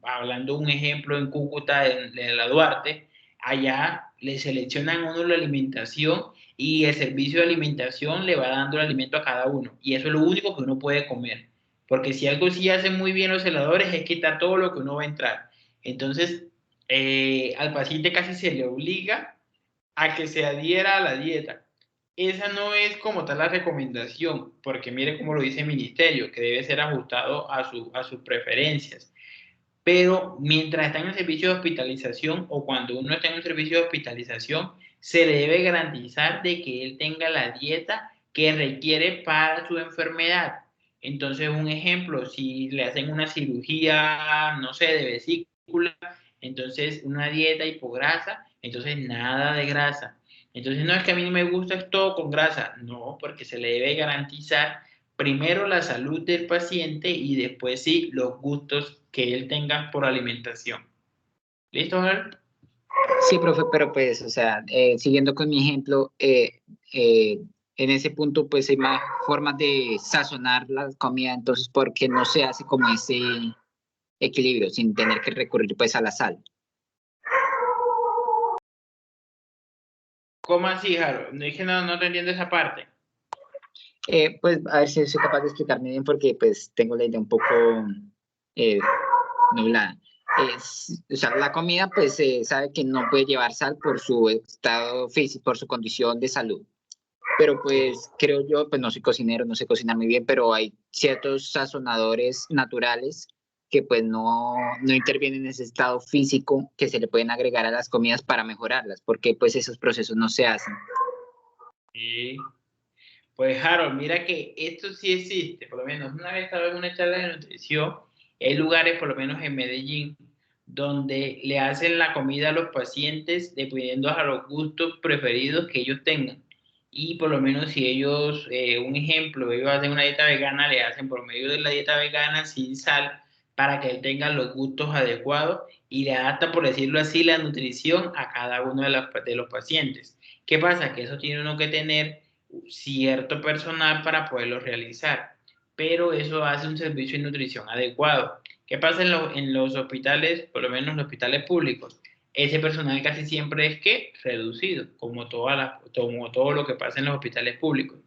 hablando un ejemplo en Cúcuta, en la Duarte, allá le seleccionan a uno la alimentación y el servicio de alimentación le va dando el alimento a cada uno. Y eso es lo único que uno puede comer. porque si algo sí hacen muy bien los celadores es quitar todo lo que uno va a entrar. Entonces, al paciente casi se le obliga a que se adhiera a la dieta. Esa no es como tal la recomendación, porque mire cómo lo dice el ministerio, que debe ser ajustado a sus preferencias. Pero mientras está en el servicio de hospitalización o cuando uno está en un servicio de hospitalización, se le debe garantizar de que él tenga la dieta que requiere para su enfermedad. Entonces, un ejemplo, si le hacen una cirugía, no sé, de vesícula, entonces una dieta hipograsa, entonces nada de grasa. Entonces, no es que a mí no me gusta todo con grasa, no, porque se le debe garantizar primero la salud del paciente y después sí los gustos que él tenga por alimentación. ¿Listo, Harold? Sí, profe, pero pues, o sea, siguiendo con mi ejemplo, en ese punto pues hay más formas de sazonar la comida, entonces, ¿por qué no se hace como ese equilibrio sin tener que recurrir pues a la sal? ¿Cómo así, Harold? No dije no te entiendo esa parte. Pues a ver si soy capaz de explicarme bien porque pues tengo la idea un poco eh, nublada. O sea, la comida pues se sabe que no puede llevar sal por su estado físico, por su condición de salud. Pero pues creo yo, pues no soy cocinero, no sé cocinar muy bien, pero hay ciertos sazonadores naturales que pues no intervienen en ese estado físico que se le pueden agregar a las comidas para mejorarlas, porque pues esos procesos no se hacen. Sí. Pues, Harold, mira que esto sí existe. Por lo menos una vez estaba en una charla de nutrición. Hay lugares, por lo menos en Medellín, donde le hacen la comida a los pacientes dependiendo a los gustos preferidos que ellos tengan. Y por lo menos si ellos, un ejemplo, ellos hacen una dieta vegana, le hacen por medio de la dieta vegana sin sal para que él tenga los gustos adecuados y le adapta, por decirlo así, la nutrición a cada uno de los pacientes. ¿Qué pasa? Que eso tiene uno que tener cierto personal para poderlo realizar, pero eso hace un servicio de nutrición adecuado. ¿Qué pasa en los hospitales, por lo menos en los hospitales públicos? Ese personal casi siempre es que reducido, como todo lo que pasa en los hospitales públicos.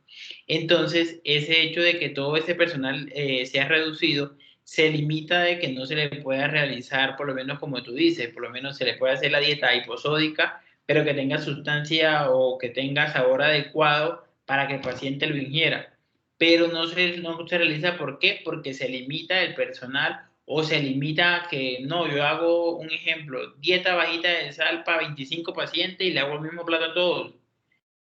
Entonces, ese hecho de que todo ese personal sea reducido, se limita de que no se le pueda realizar, por lo menos como tú dices, por lo menos se le puede hacer la dieta hiposódica, pero que tenga sustancia o que tenga sabor adecuado para que el paciente lo ingiera. Pero no se realiza, ¿por qué? Porque se limita el personal o se limita a que, no, yo hago un ejemplo, dieta bajita de sal para 25 pacientes y le hago el mismo plato a todos.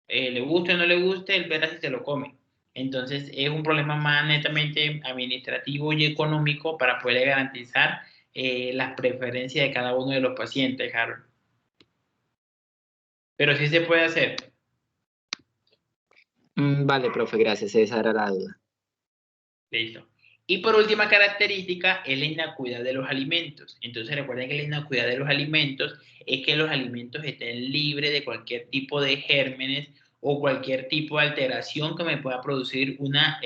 Le guste o no le guste, él verá si se lo come. Entonces es un problema más netamente administrativo y económico para poder garantizar las preferencias de cada uno de los pacientes, Harold. Pero sí se puede hacer. Vale, profe, gracias, esa era la duda. Listo. Y por última característica es la inocuidad de los alimentos. Entonces recuerden que la inocuidad de los alimentos es que los alimentos estén libres de cualquier tipo de gérmenes o cualquier tipo de alteración que me pueda producir una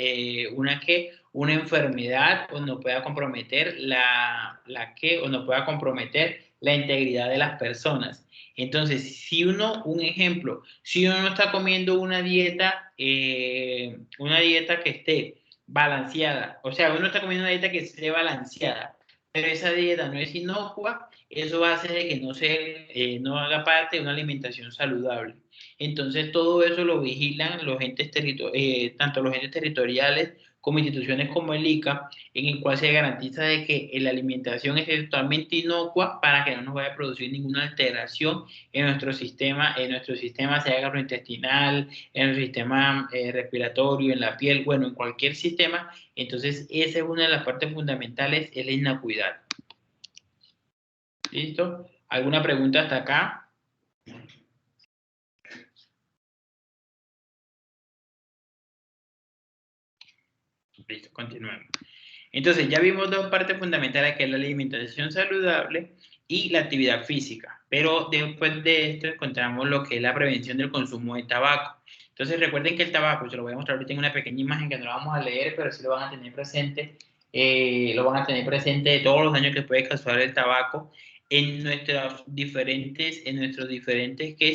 enfermedad o no pueda comprometer o no pueda comprometer la integridad de las personas. Entonces, un ejemplo, si uno no está comiendo una dieta que esté balanceada. O sea, uno está comiendo una dieta que esté balanceada, pero esa dieta no es inocua, eso va a hacer que no haga parte de una alimentación saludable. Entonces, todo eso lo vigilan los entes tanto los entes territoriales como instituciones como el ICA, en el cual se garantiza de que la alimentación es totalmente inocua para que no nos vaya a producir ninguna alteración en nuestro sistema sea gastrointestinal, en el sistema respiratorio, en la piel, bueno, en cualquier sistema. Entonces, esa es una de las partes fundamentales, es la inocuidad. ¿Listo? ¿Alguna pregunta hasta acá? Listo, continuemos. Entonces, ya vimos dos partes fundamentales, que es la alimentación saludable y la actividad física. Pero después de esto encontramos lo que es la prevención del consumo de tabaco. Entonces, recuerden que el tabaco, se lo voy a mostrar ahorita en una pequeña imagen que no lo vamos a leer, pero sí lo van a tener presente. De todos los daños que puede causar el tabaco en nuestros diferentes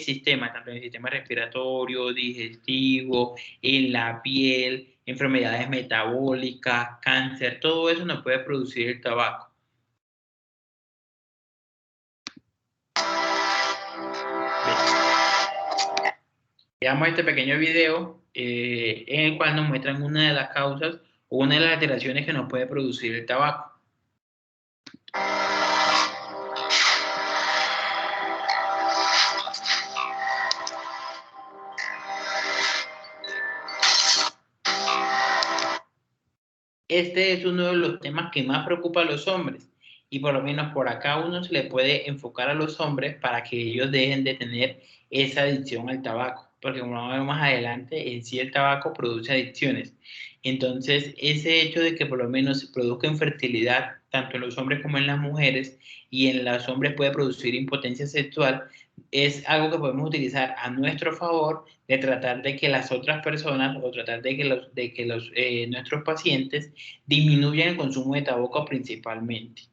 sistemas, tanto en el sistema respiratorio, digestivo, en la piel, enfermedades metabólicas, cáncer, todo eso nos puede producir el tabaco. Veamos este pequeño video en el cual nos muestran una de las causas o una de las alteraciones que nos puede producir el tabaco. Este es uno de los temas que más preocupa a los hombres y por lo menos por acá uno se le puede enfocar a los hombres para que ellos dejen de tener esa adicción al tabaco, porque como vamos a ver más adelante, en sí el tabaco produce adicciones. Entonces, ese hecho de que por lo menos se produzca infertilidad, tanto en los hombres como en las mujeres, y en los hombres puede producir impotencia sexual, es algo que podemos utilizar a nuestro favor de tratar de que las otras personas o tratar de que nuestros pacientes disminuyan el consumo de tabaco principalmente.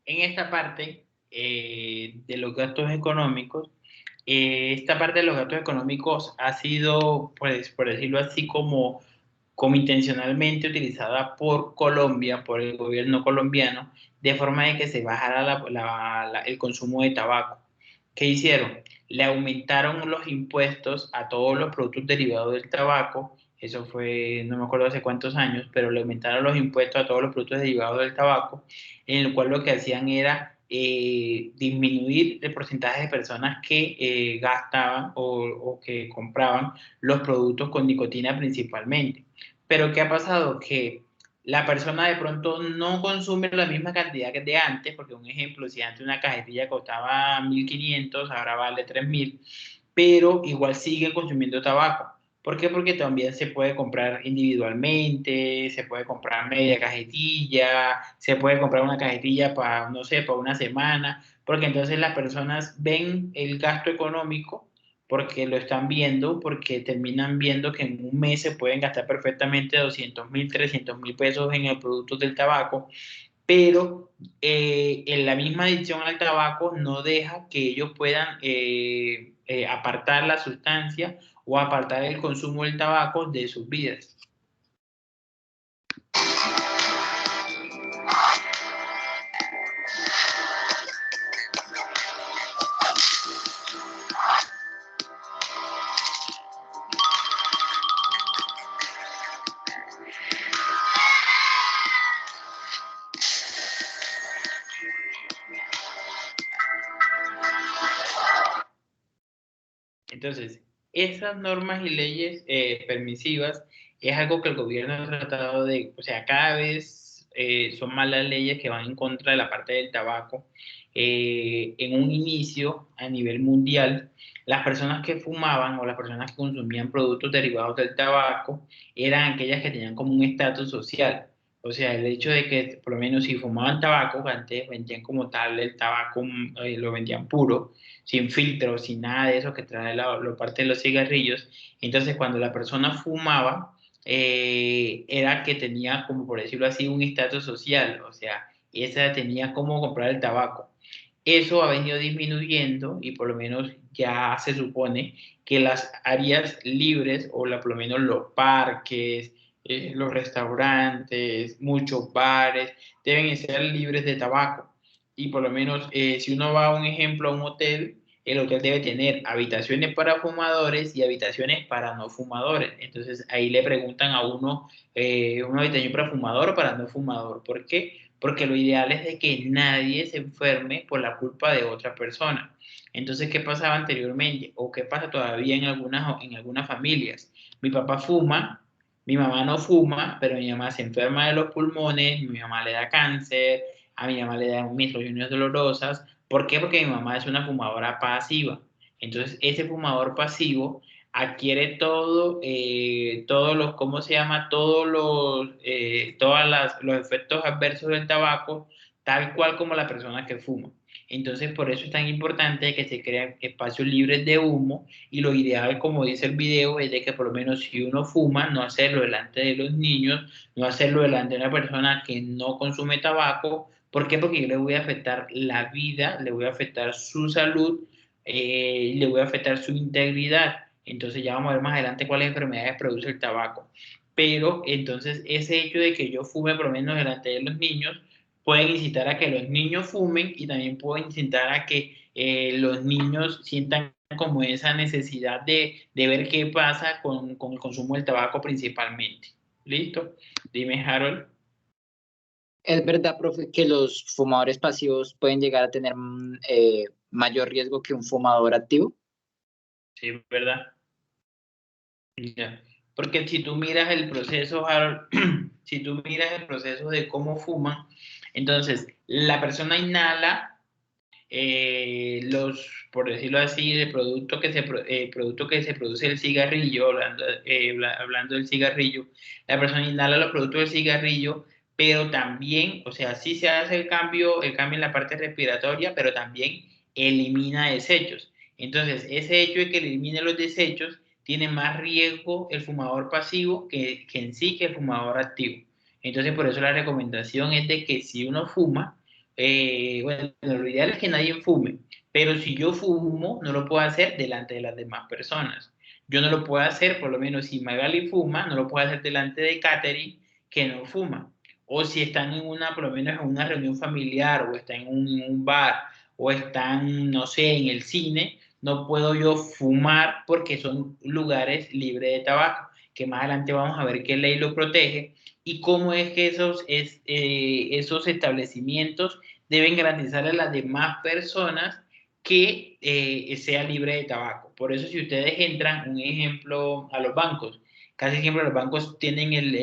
En esta parte de los gastos económicos, esta parte de los gastos económicos ha sido, pues, por decirlo así, como intencionalmente utilizada por Colombia, por el gobierno colombiano, de forma de que se bajara el consumo de tabaco. ¿Qué hicieron? Le aumentaron los impuestos a todos los productos derivados del tabaco. Eso fue, no me acuerdo hace cuántos años, pero le aumentaron los impuestos a todos los productos derivados del tabaco, en el cual lo que hacían era disminuir el porcentaje de personas que gastaban o que compraban los productos con nicotina principalmente. Pero ¿qué ha pasado? Que la persona de pronto no consume la misma cantidad que de antes, porque un ejemplo, si antes una cajetilla costaba 1.500, ahora vale 3.000, pero igual siguen consumiendo tabaco. ¿Por qué? Porque también se puede comprar individualmente, se puede comprar media cajetilla, se puede comprar una cajetilla para, no sé, para una semana, porque entonces las personas ven el gasto económico porque lo están viendo, porque terminan viendo que en un mes se pueden gastar perfectamente 200.000, 300.000 pesos en el producto del tabaco, pero en la misma adicción al tabaco no deja que ellos puedan apartar la sustancia o apartar el consumo del tabaco de sus vidas. Entonces, esas normas y leyes permisivas es algo que el gobierno ha tratado de, o sea, cada vez son más las leyes que van en contra de la parte del tabaco. En un inicio, a nivel mundial, las personas que fumaban o las personas que consumían productos derivados del tabaco eran aquellas que tenían como un estatus social. O sea, el hecho de que, por lo menos, si fumaban tabaco, antes vendían como tal el tabaco, lo vendían puro, sin filtro, sin nada de eso que trae la parte de los cigarrillos. Entonces, cuando la persona fumaba, era que tenía, como por decirlo así, un estatus social, o sea, esa tenía cómo comprar el tabaco. Eso ha venido disminuyendo y por lo menos ya se supone que las áreas libres o por lo menos los parques, los restaurantes, muchos bares, deben ser libres de tabaco. Y por lo menos si uno va a un ejemplo a un hotel, el hotel debe tener habitaciones para fumadores y habitaciones para no fumadores. Entonces ahí le preguntan a uno, una habitación para fumador o para no fumador. ¿Por qué? Porque lo ideal es de que nadie se enferme por la culpa de otra persona. Entonces, ¿qué pasaba anteriormente? ¿O qué pasa todavía en algunas familias? mi papá fuma, mi mamá no fuma, pero mi mamá se enferma de los pulmones, mi mamá le da cáncer, a mi mamá le dan migrañas dolorosas. ¿Por qué? Porque mi mamá es una fumadora pasiva. Entonces, ese fumador pasivo adquiere todos los, ¿cómo se llama? Los efectos adversos del tabaco, tal cual como la persona que fuma. Entonces, por eso es tan importante que se crean espacios libres de humo y lo ideal, como dice el video, es de que por lo menos si uno fuma, no hacerlo delante de los niños, no hacerlo delante de una persona que no consume tabaco. ¿Por qué? Porque yo le voy a afectar la vida, le voy a afectar su salud, le voy a afectar su integridad. Entonces ya vamos a ver más adelante cuáles enfermedades produce el tabaco. Pero entonces ese hecho de que yo fume por lo menos delante de los niños puede incitar a que los niños fumen y también puede incitar a que los niños sientan como esa necesidad de ver qué pasa con el consumo del tabaco principalmente. ¿Listo? Dime, Harold. ¿Es verdad, profe, que los fumadores pasivos pueden llegar a tener mayor riesgo que un fumador activo? Sí, ¿verdad? Ya. Porque si tú miras el proceso, Harold, si tú miras el proceso de cómo fuman, entonces la persona inhala por decirlo así, producto que se produce el cigarrillo, hablando del cigarrillo, la persona inhala los productos del cigarrillo, pero también, o sea, sí se hace el cambio en la parte respiratoria, pero también elimina desechos. Entonces, ese hecho de que elimine los desechos tiene más riesgo el fumador pasivo que en sí que el fumador activo. Entonces, por eso la recomendación es de que si uno fuma, bueno, lo ideal es que nadie fume, pero si yo fumo, no lo puedo hacer delante de las demás personas. Yo no lo puedo hacer, por lo menos si Magali fuma, no lo puedo hacer delante de Katherine, que no fuma. O si están en por lo menos en una reunión familiar, o están en un bar, o están, no sé, en el cine, no puedo yo fumar porque son lugares libres de tabaco, que más adelante vamos a ver qué ley lo protege y cómo es que esos establecimientos deben garantizarle a las demás personas que sea libre de tabaco. Por eso si ustedes entran, un ejemplo, a los bancos, casi siempre los bancos tienen el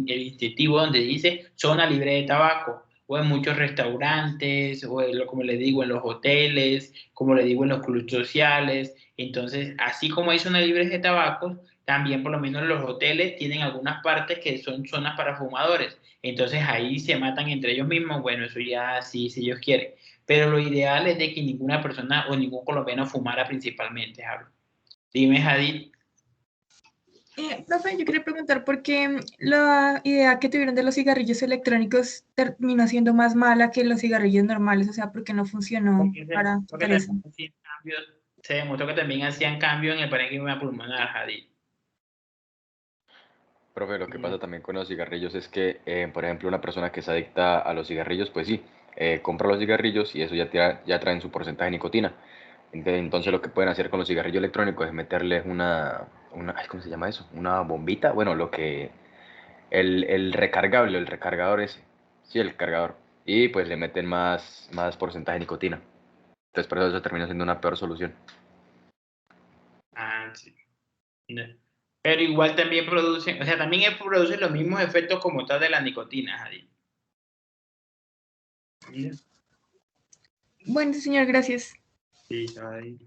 incentivo donde dice zona libre de tabaco, o en muchos restaurantes, o como les digo, en los hoteles, como les digo, en los clubes sociales. Entonces, así como hay zonas libres de tabaco, también por lo menos los hoteles tienen algunas partes que son zonas para fumadores. Entonces ahí se matan entre ellos mismos. Bueno, eso ya sí, si ellos quieren. Pero lo ideal es de que ninguna persona o ningún colombiano fumara principalmente, Harold. Dime, Jadid. Profe, yo quería preguntar por qué la idea que tuvieron de los cigarrillos electrónicos terminó siendo más mala que los cigarrillos normales, o sea, ¿por qué no funcionó para quitar eso? Se demostró que también hacían cambios en el parénquima pulmonar, Jadid. Profe, lo que pasa también con los cigarrillos es que, por ejemplo, una persona que es adicta a los cigarrillos, pues sí, compra los cigarrillos y eso ya traen su porcentaje de nicotina. Entonces lo que pueden hacer con los cigarrillos electrónicos es meterles ay, ¿cómo se llama eso? Una bombita, bueno, el recargable, el recargador ese, sí, el cargador. Y pues le meten más porcentaje de nicotina. Entonces por eso termina siendo una peor solución. Ah, sí. Pero igual también producen, o sea, también producen los mismos efectos como tal de la nicotina, Jadid. Bueno, señor, gracias. Sí, Jadid.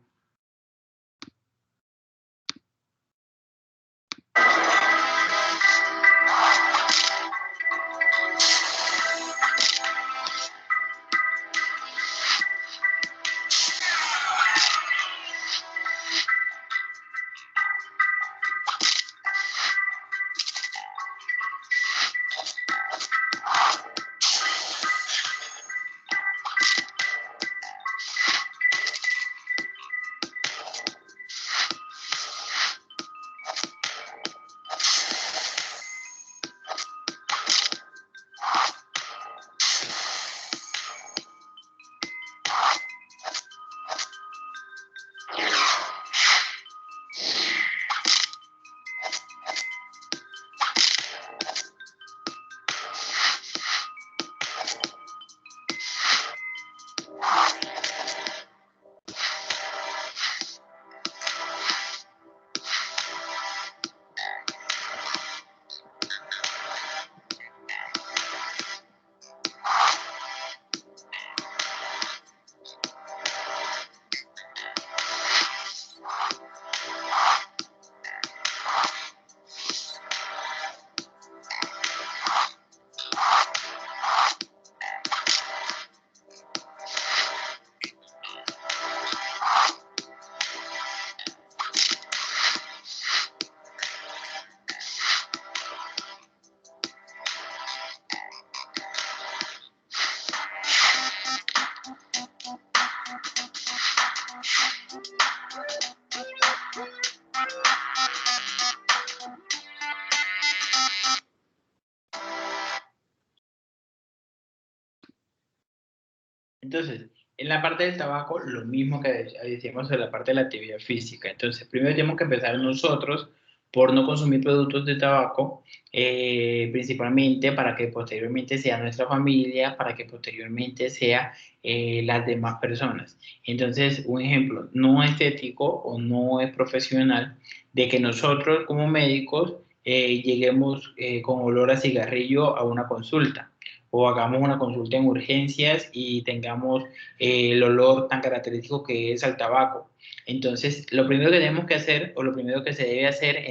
Entonces, en la parte del tabaco, lo mismo que decíamos en la parte de la actividad física. Entonces, primero tenemos que empezar nosotros por no consumir productos de tabaco, principalmente para que posteriormente sea nuestra familia, para que posteriormente sea las demás personas. Entonces, un ejemplo, no es ético o no es profesional de que nosotros como médicos lleguemos con olor a cigarrillo a una consulta o hagamos una consulta en urgencias y tengamos el olor tan característico que es al tabaco. Entonces, lo primero que tenemos que hacer, o lo primero que se debe hacer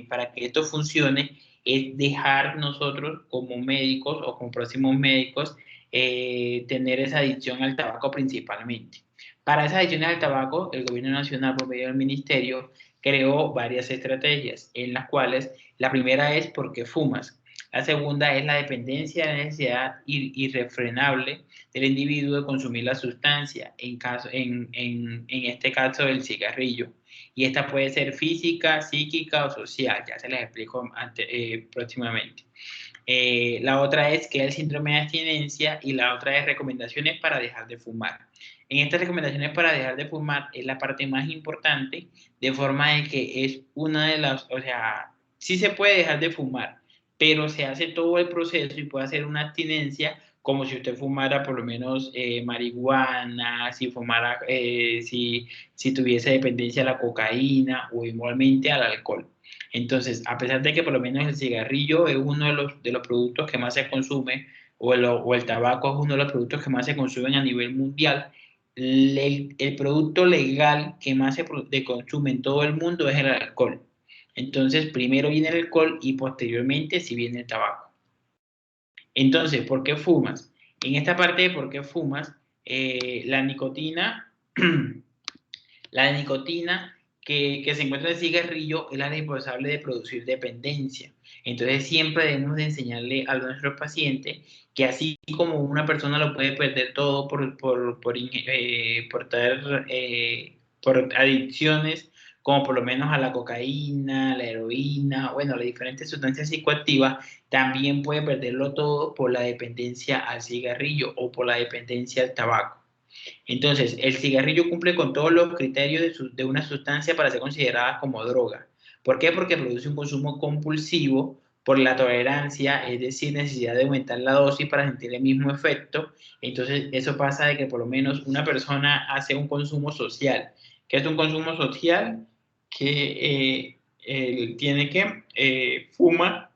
para que esto funcione, es dejar nosotros como médicos o como próximos médicos tener esa adicción al tabaco principalmente. Para esa adicción al tabaco, el gobierno nacional, por medio del ministerio, creó varias estrategias, en las cuales la primera es porque fumas. La segunda es la dependencia, la necesidad irrefrenable del individuo de consumir la sustancia, en este caso el cigarrillo. Y esta puede ser física, psíquica o social, ya se les explico próximamente. La otra es que es el síndrome de abstinencia y la otra es recomendaciones para dejar de fumar. En estas recomendaciones para dejar de fumar es la parte más importante, de forma de que es una de las, o sea, sí se puede dejar de fumar, pero se hace todo el proceso y puede hacer una abstinencia como si usted fumara por lo menos marihuana, si fumara, si tuviese dependencia a la cocaína o igualmente al alcohol. Entonces, a pesar de que por lo menos el cigarrillo es uno de los productos que más se consume, o el tabaco es uno de los productos que más se consumen a nivel mundial, el producto legal que más se consume en todo el mundo es el alcohol. Entonces, primero viene el alcohol y posteriormente sí viene el tabaco. Entonces, ¿por qué fumas? En esta parte de por qué fumas, la nicotina, la nicotina que se encuentra en el cigarrillo es la responsable de producir dependencia. Entonces, siempre debemos de enseñarle a nuestros pacientes que así como una persona lo puede perder todo por adicciones, como por lo menos a la cocaína, la heroína, bueno, las diferentes sustancias psicoactivas, también puede perderlo todo por la dependencia al cigarrillo o por la dependencia al tabaco. Entonces, el cigarrillo cumple con todos los criterios de una sustancia para ser considerada como droga. ¿Por qué? Porque produce un consumo compulsivo por la tolerancia, es decir, necesidad de aumentar la dosis para sentir el mismo efecto. Entonces, eso pasa de que por lo menos una persona hace un consumo social. ¿Qué es un consumo social? Que tiene que fuma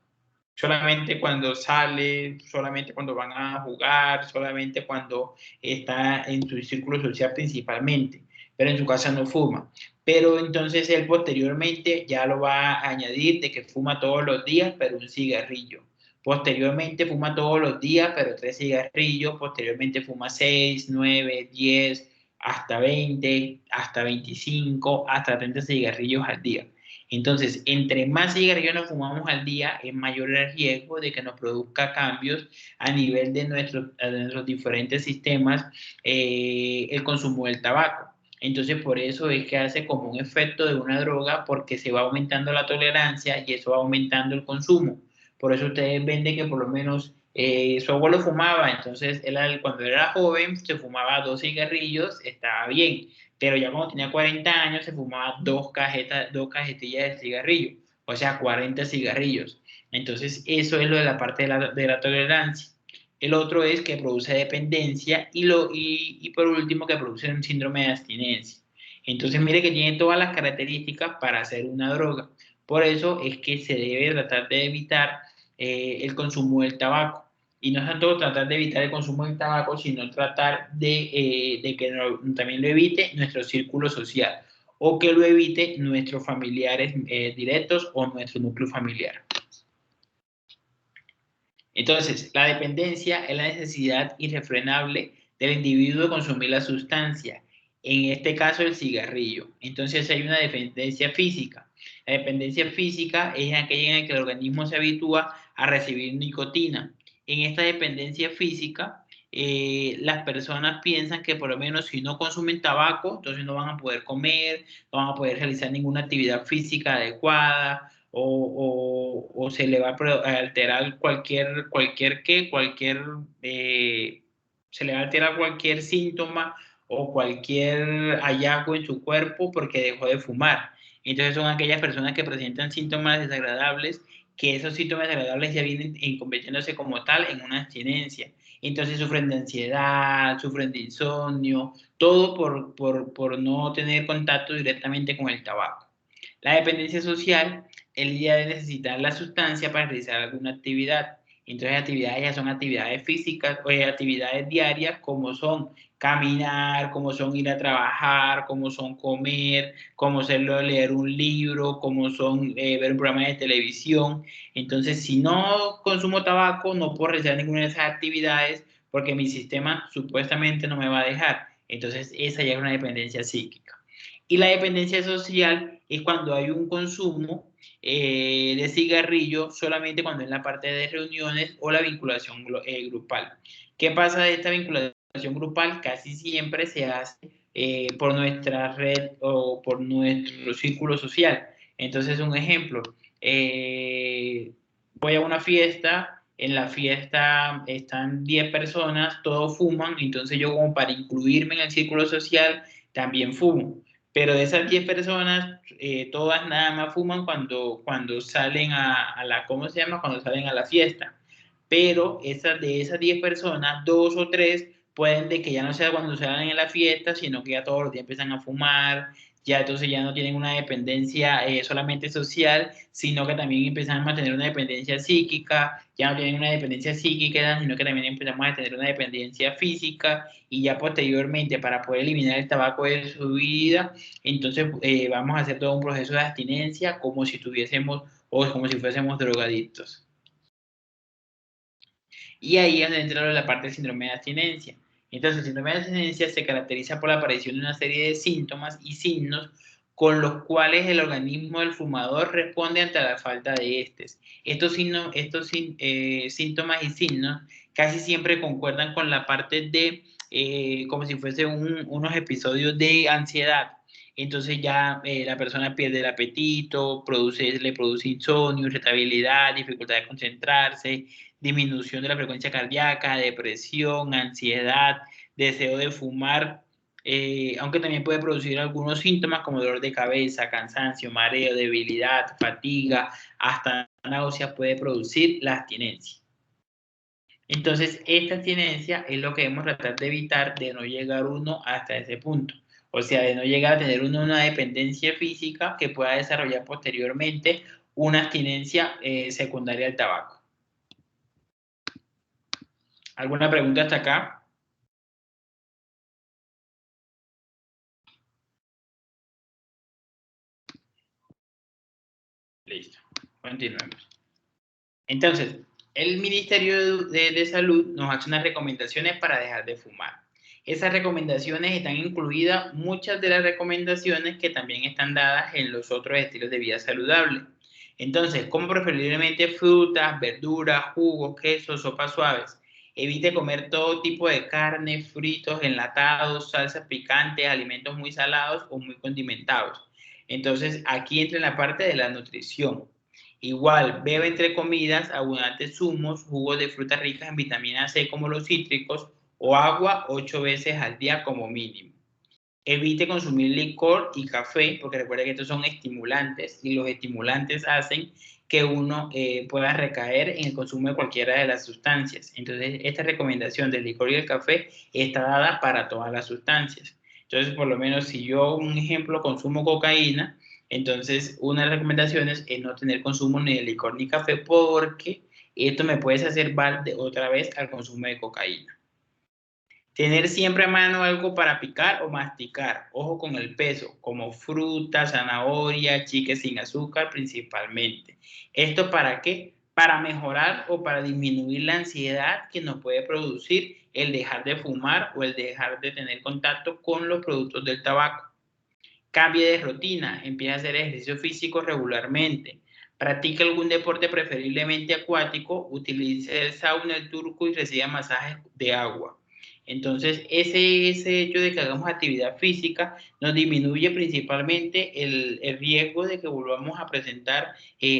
solamente cuando sale, solamente cuando van a jugar, solamente cuando está en su círculo social principalmente, pero en su casa no fuma. Pero entonces él posteriormente ya lo va a añadir de que fuma todos los días, pero un cigarrillo. Posteriormente fuma todos los días, pero 3 cigarrillos. Posteriormente fuma 6, 9, 10, hasta 20, hasta 25, hasta 30 cigarrillos al día. Entonces, entre más cigarrillos nos fumamos al día, es mayor el riesgo de que nos produzca cambios a nivel de nuestros diferentes sistemas el consumo del tabaco. Entonces, por eso es que hace como un efecto de una droga, porque se va aumentando la tolerancia y eso va aumentando el consumo. Por eso ustedes ven de que por lo menos su abuelo fumaba, entonces él cuando era joven se fumaba 2 cigarrillos, estaba bien, pero ya cuando tenía 40 años se fumaba 2 cajetillas de cigarrillo, o sea, 40 cigarrillos. Entonces, eso es lo de la parte de la tolerancia. El otro es que produce dependencia y por último que produce un síndrome de abstinencia. Entonces, mire que tiene todas las características para ser una droga. Por eso es que se debe tratar de evitar el consumo del tabaco. Y no es tanto tratar de evitar el consumo del tabaco, sino tratar de que también lo evite nuestro círculo social o que lo evite nuestros familiares directos o nuestro núcleo familiar. Entonces, la dependencia es la necesidad irrefrenable del individuo de consumir la sustancia, en este caso el cigarrillo. Entonces hay una dependencia física. La dependencia física es aquella en la que el organismo se habitúa a recibir nicotina. En esta dependencia física, las personas piensan que por lo menos si no consumen tabaco, entonces no van a poder comer, no van a poder realizar ninguna actividad física adecuada, o se le va a alterar cualquier se le va a alterar cualquier síntoma o cualquier hallazgo en su cuerpo porque dejó de fumar. Entonces son aquellas personas que presentan síntomas desagradables, que esos síntomas desagradables ya vienen convirtiéndose como tal en una abstinencia. Entonces sufren de ansiedad, sufren de insomnio, todo por no tener contacto directamente con el tabaco. La dependencia social, el día de necesitar la sustancia para realizar alguna actividad. Entonces, actividades ya son actividades físicas o actividades diarias, como son caminar, como son ir a trabajar, como son comer, como son leer un libro, como son ver un programa de televisión. Entonces, si no consumo tabaco, no puedo realizar ninguna de esas actividades porque mi sistema supuestamente no me va a dejar. Entonces, esa ya es una dependencia psíquica. Y la dependencia social es cuando hay un consumo de cigarrillo solamente cuando es la parte de reuniones o la vinculación grupal. ¿Qué pasa de esta vinculación grupal? Casi siempre se hace por nuestra red o por nuestro círculo social. Entonces, un ejemplo, voy a una fiesta, en la fiesta están 10 personas, todos fuman, entonces yo como para incluirme en el círculo social también fumo. Pero de esas 10 personas, todas nada más fuman cuando salen a la, ¿cómo se llama? Cuando salen a la fiesta. Pero de esas 10 personas, 2 o 3 pueden de que ya no sea cuando salen a la fiesta, sino que ya todos los días empiezan a fumar, ya entonces ya no tienen una dependencia solamente social, sino que también empezamos a tener una dependencia psíquica, ya no tienen una dependencia psíquica, sino que también empezamos a tener una dependencia física, y ya posteriormente para poder eliminar el tabaco de su vida, entonces vamos a hacer todo un proceso de abstinencia como si tuviésemos o como si fuésemos drogadictos. Y ahí es donde entra la parte del síndrome de abstinencia. Entonces, el síndrome de abstinencia se caracteriza por la aparición de una serie de síntomas y signos con los cuales el organismo del fumador responde ante la falta de estos. Estos síntomas y signos casi siempre concuerdan con la parte de, como si fuese unos episodios de ansiedad. Entonces ya la persona pierde el apetito, le produce insomnio, irritabilidad, dificultad de concentrarse, disminución de la frecuencia cardíaca, depresión, ansiedad, deseo de fumar, aunque también puede producir algunos síntomas como dolor de cabeza, cansancio, mareo, debilidad, fatiga, hasta náuseas puede producir la abstinencia. Entonces, esta abstinencia es lo que debemos tratar de evitar, de no llegar uno hasta ese punto. O sea, de no llegar a tener uno una dependencia física que pueda desarrollar posteriormente una abstinencia secundaria al tabaco. ¿Alguna pregunta hasta acá? Listo, continuemos. Entonces, el Ministerio de Salud nos hace unas recomendaciones para dejar de fumar. Esas recomendaciones están incluidas muchas de las recomendaciones que también están dadas en los otros estilos de vida saludable. Entonces, como preferiblemente frutas, verduras, jugos, quesos, sopas suaves. Evite comer todo tipo de carne, fritos, enlatados, salsas picantes, alimentos muy salados o muy condimentados. Entonces, aquí entra en la parte de la nutrición. Igual, bebe entre comidas abundantes zumos, jugos de frutas ricas en vitamina C como los cítricos o agua 8 veces al día como mínimo. Evite consumir licor y café, porque recuerda que estos son estimulantes y los estimulantes hacen que uno pueda recaer en el consumo de cualquiera de las sustancias. Entonces, esta recomendación del licor y el café está dada para todas las sustancias. Entonces, por lo menos si yo, un ejemplo, consumo cocaína, entonces una de las recomendaciones es no tener consumo ni de licor ni café porque esto me puede hacer otra vez al consumo de cocaína. Tener siempre a mano algo para picar o masticar. Ojo con el peso, como fruta, zanahoria, chicle sin azúcar principalmente. ¿Esto para qué? Para mejorar o para disminuir la ansiedad que nos puede producir el dejar de fumar o el dejar de tener contacto con los productos del tabaco. Cambie de rutina, empiece a hacer ejercicio físico regularmente. Practique algún deporte preferiblemente acuático, utilice el sauna, el turco y reciba masajes de agua. Entonces, ese hecho de que hagamos actividad física nos disminuye principalmente el riesgo de que volvamos a presentar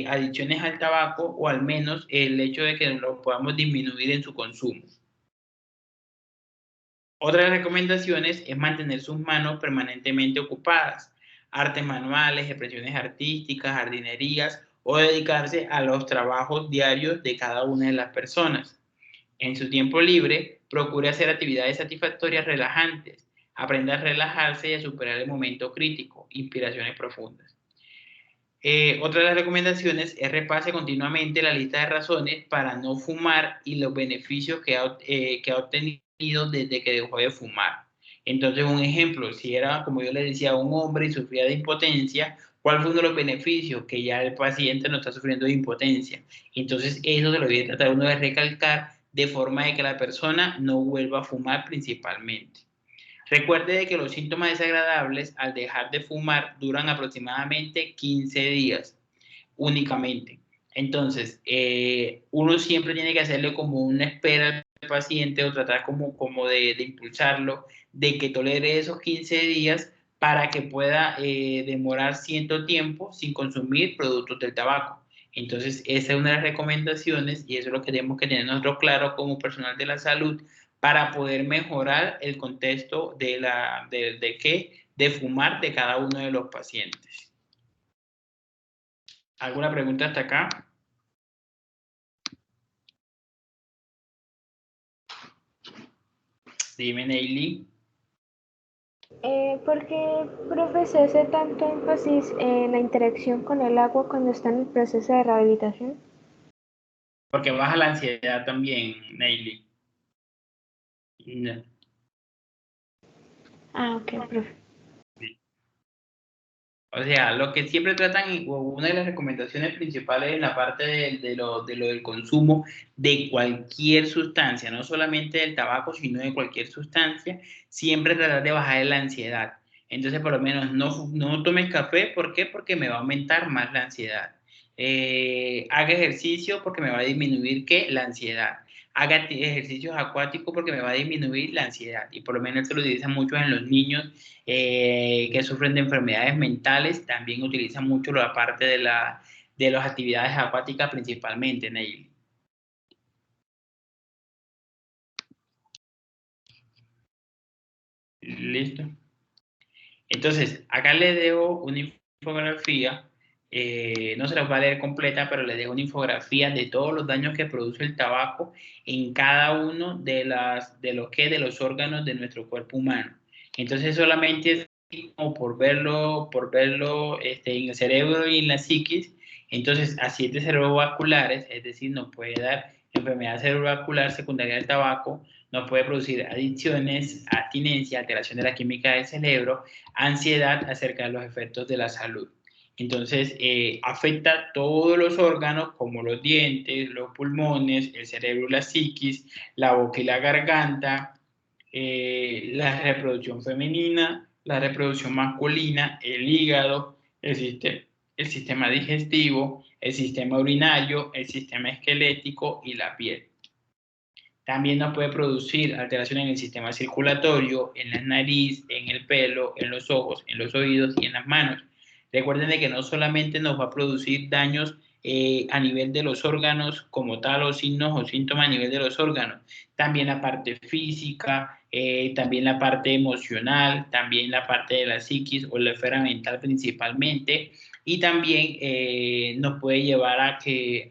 adicciones al tabaco o al menos el hecho de que lo podamos disminuir en su consumo. Otra de las recomendaciones es mantener sus manos permanentemente ocupadas, artes manuales, expresiones artísticas, jardinerías o dedicarse a los trabajos diarios de cada una de las personas. En su tiempo libre, procure hacer actividades satisfactorias relajantes, aprenda a relajarse y a superar el momento crítico, inspiraciones profundas. Otra de las recomendaciones es repase continuamente la lista de razones para no fumar y los beneficios que ha obtenido desde que dejó de fumar. Entonces, un ejemplo, si era, como yo le decía, un hombre y sufría de impotencia, ¿cuál fue uno de los beneficios? Que ya el paciente no está sufriendo de impotencia. Entonces, eso se lo debe tratar uno de recalcar de forma de que la persona no vuelva a fumar principalmente. Recuerde que los síntomas desagradables al dejar de fumar duran aproximadamente 15 días únicamente. Entonces, uno siempre tiene que hacerle como una espera al paciente o tratar como de impulsarlo, de que tolere esos 15 días para que pueda demorar cierto tiempo sin consumir productos del tabaco. Entonces, esa es una de las recomendaciones y eso es lo que tenemos que tener nosotros claro como personal de la salud para poder mejorar el contexto de fumar de cada uno de los pacientes. ¿Alguna pregunta hasta acá? Dime, Neily. ¿Por qué, profe, se hace tanto énfasis en la interacción con el agua cuando está en el proceso de rehabilitación? Porque baja la ansiedad también, Neily. No. Ah, ok, profe. O sea, lo que siempre tratan, una de las recomendaciones principales en la parte de lo del consumo de cualquier sustancia, no solamente del tabaco, sino de cualquier sustancia, siempre tratar de bajar la ansiedad. Entonces, por lo menos, no tomes café, ¿por qué? Porque me va a aumentar más la ansiedad. Haga ejercicio porque me va a disminuir, ¿qué? La ansiedad. Haga ejercicios acuáticos porque me va a disminuir la ansiedad. Y por lo menos esto lo utilizan mucho en los niños que sufren de enfermedades mentales, también utilizan mucho la parte de las actividades acuáticas principalmente, Neil. Listo. Entonces, acá les dejo una infografía, no se las va a leer completa, pero les dejo una infografía de todos los daños que produce el tabaco en cada uno de los órganos de nuestro cuerpo humano. Entonces, solamente es como por verlo en el cerebro y en la psiquis. Entonces, accidentes cerebrovasculares, es decir, nos puede dar enfermedad cerebrovascular secundaria del tabaco, nos puede producir adicciones, abstinencia, alteración de la química del cerebro, ansiedad acerca de los efectos de la salud. Entonces, afecta todos los órganos como los dientes, los pulmones, el cerebro y la psiquis, la boca y la garganta, la reproducción femenina, la reproducción masculina, el hígado, el sistema digestivo, el sistema urinario, el sistema esquelético y la piel. También nos puede producir alteraciones en el sistema circulatorio, en la nariz, en el pelo, en los ojos, en los oídos y en las manos. Recuerden de que no solamente nos va a producir daños a nivel de los órganos como tal o signos o síntomas a nivel de los órganos, también la parte física, también la parte emocional, también la parte de la psiquis o la esfera mental principalmente, y también nos puede llevar a que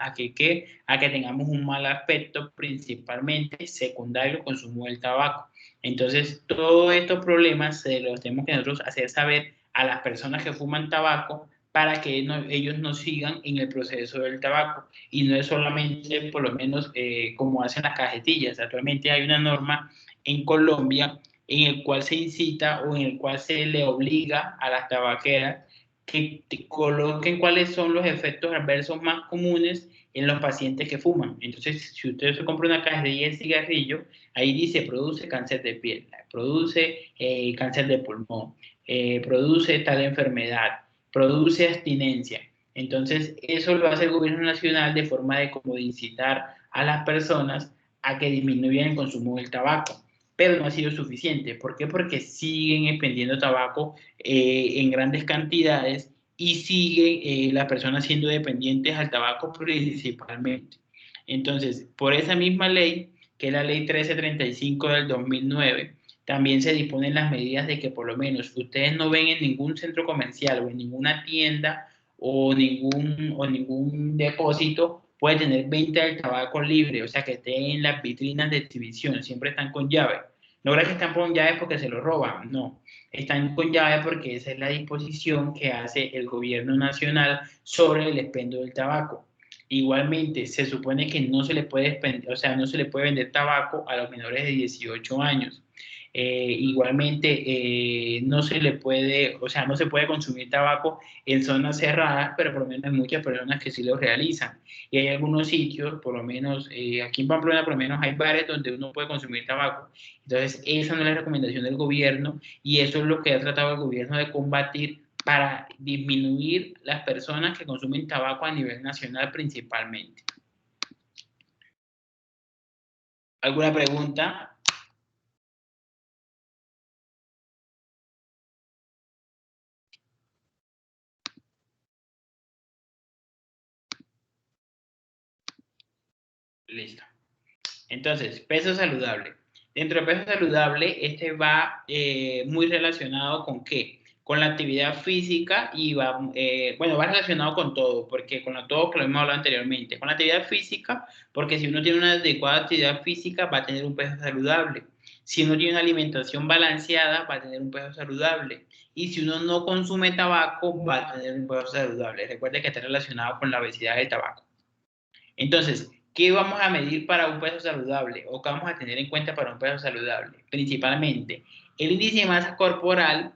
tengamos un mal aspecto, principalmente secundario al consumo del tabaco. Entonces, todos estos problemas se los tenemos que nosotros hacer saber a las personas que fuman tabaco para que ellos no sigan en el proceso del tabaco. Y no es solamente, por lo menos, como hacen las cajetillas. Actualmente hay una norma en Colombia en el cual se incita o en el cual se le obliga a las tabaqueras que coloquen cuáles son los efectos adversos más comunes en los pacientes que fuman. Entonces, si usted se compra una cajetilla de cigarrillo, ahí dice produce cáncer de piel, produce cáncer de pulmón, produce tal enfermedad, produce abstinencia. Entonces, eso lo hace el gobierno nacional de forma de como de incitar a las personas a que disminuyan el consumo del tabaco. Pero no ha sido suficiente. ¿Por qué? Porque siguen expendiendo tabaco en grandes cantidades y siguen las personas siendo dependientes al tabaco principalmente. Entonces, por esa misma ley, que es la ley 1335 del 2009, también se disponen las medidas de que por lo menos ustedes no ven en ningún centro comercial o en ninguna tienda o ningún depósito puede tener venta del tabaco libre, o sea, que estén en las vitrinas de exhibición, siempre están con llave. No es que están con llave porque se lo roban, no. Están con llave porque esa es la disposición que hace el gobierno nacional sobre el expendio del tabaco. Igualmente, se supone que no se le puede vender tabaco a los menores de 18 años. Igualmente, no se puede consumir tabaco en zonas cerradas, pero por lo menos hay muchas personas que sí lo realizan. Y hay algunos sitios, por lo menos, aquí en Pamplona, por lo menos hay bares donde uno puede consumir tabaco. Entonces, esa no es la recomendación del gobierno y eso es lo que ha tratado el gobierno de combatir para disminuir las personas que consumen tabaco a nivel nacional principalmente. ¿Alguna pregunta? Listo. Entonces, peso saludable. Dentro del peso saludable, este va muy relacionado con ¿qué? Con la actividad física y va relacionado con todo, porque con todo que lo hemos hablado anteriormente. Con la actividad física, porque si uno tiene una adecuada actividad física, va a tener un peso saludable. Si uno tiene una alimentación balanceada, va a tener un peso saludable. Y si uno no consume tabaco, va a tener un peso saludable. Recuerde que está relacionado con la obesidad del tabaco. Entonces, ¿qué vamos a medir para un peso saludable o qué vamos a tener en cuenta para un peso saludable? Principalmente el índice de masa corporal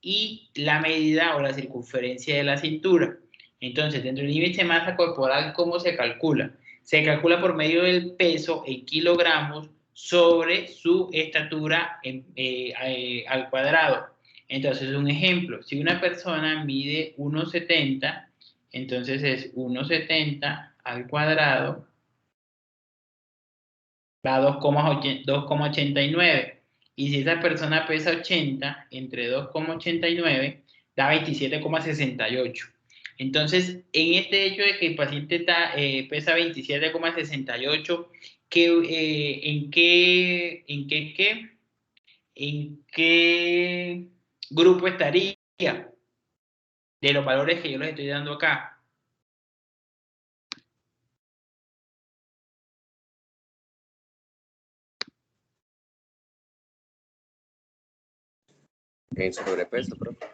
y la medida o la circunferencia de la cintura. Entonces, dentro del índice de masa corporal, ¿cómo se calcula? Se calcula por medio del peso en kilogramos sobre su estatura al cuadrado. Entonces, un ejemplo, si una persona mide 1,70, entonces es 1,70 al cuadrado va a 2,89. Y si esa persona pesa 80, entre 2,89 da 27,68. Entonces, en este hecho de que el paciente pesa 27,68, ¿en qué grupo estaría de los valores que yo les estoy dando acá? En sobrepeso, profe.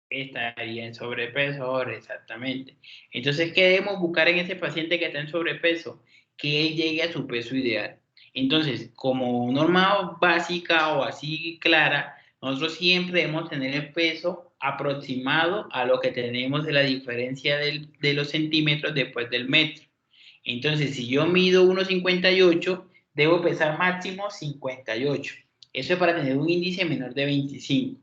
Estaría en sobrepeso ahora, exactamente. Entonces, ¿qué debemos buscar en ese paciente que está en sobrepeso? Que él llegue a su peso ideal. Entonces, como norma básica o así clara, nosotros siempre debemos tener el peso aproximado a lo que tenemos de la diferencia de los centímetros después del metro. Entonces, si yo mido 1,58, debo pesar máximo 58. Eso es para tener un índice menor de 25.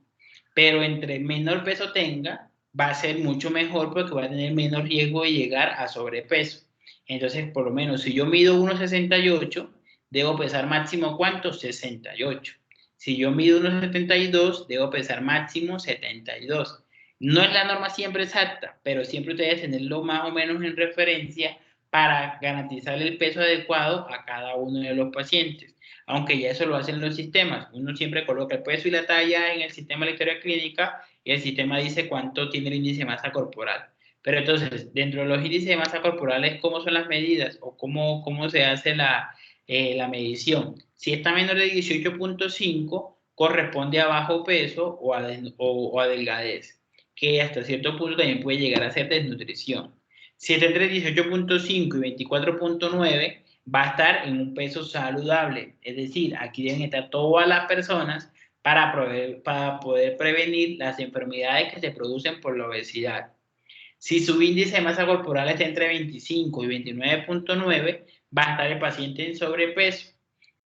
Pero entre menor peso tenga, va a ser mucho mejor porque va a tener menos riesgo de llegar a sobrepeso. Entonces, por lo menos, si yo mido 1,68, debo pesar máximo ¿cuánto? 68. Si yo mido 1,72, debo pesar máximo 72. No es la norma siempre exacta, pero siempre ustedes tenerlo más o menos en referencia para garantizar el peso adecuado a cada uno de los pacientes. Aunque ya eso lo hacen los sistemas. Uno siempre coloca el peso y la talla en el sistema de la historia clínica y el sistema dice cuánto tiene el índice de masa corporal. Pero entonces, dentro de los índices de masa corporales, ¿cómo son las medidas o cómo se hace la medición? Si está menor de 18,5, corresponde a bajo peso o a delgadez, que hasta cierto punto también puede llegar a ser desnutrición. Si está entre 18,5 y 24,9, va a estar en un peso saludable. Es decir, aquí deben estar todas las personas para poder prevenir las enfermedades que se producen por la obesidad. Si su índice de masa corporal está entre 25 y 29,9, va a estar el paciente en sobrepeso.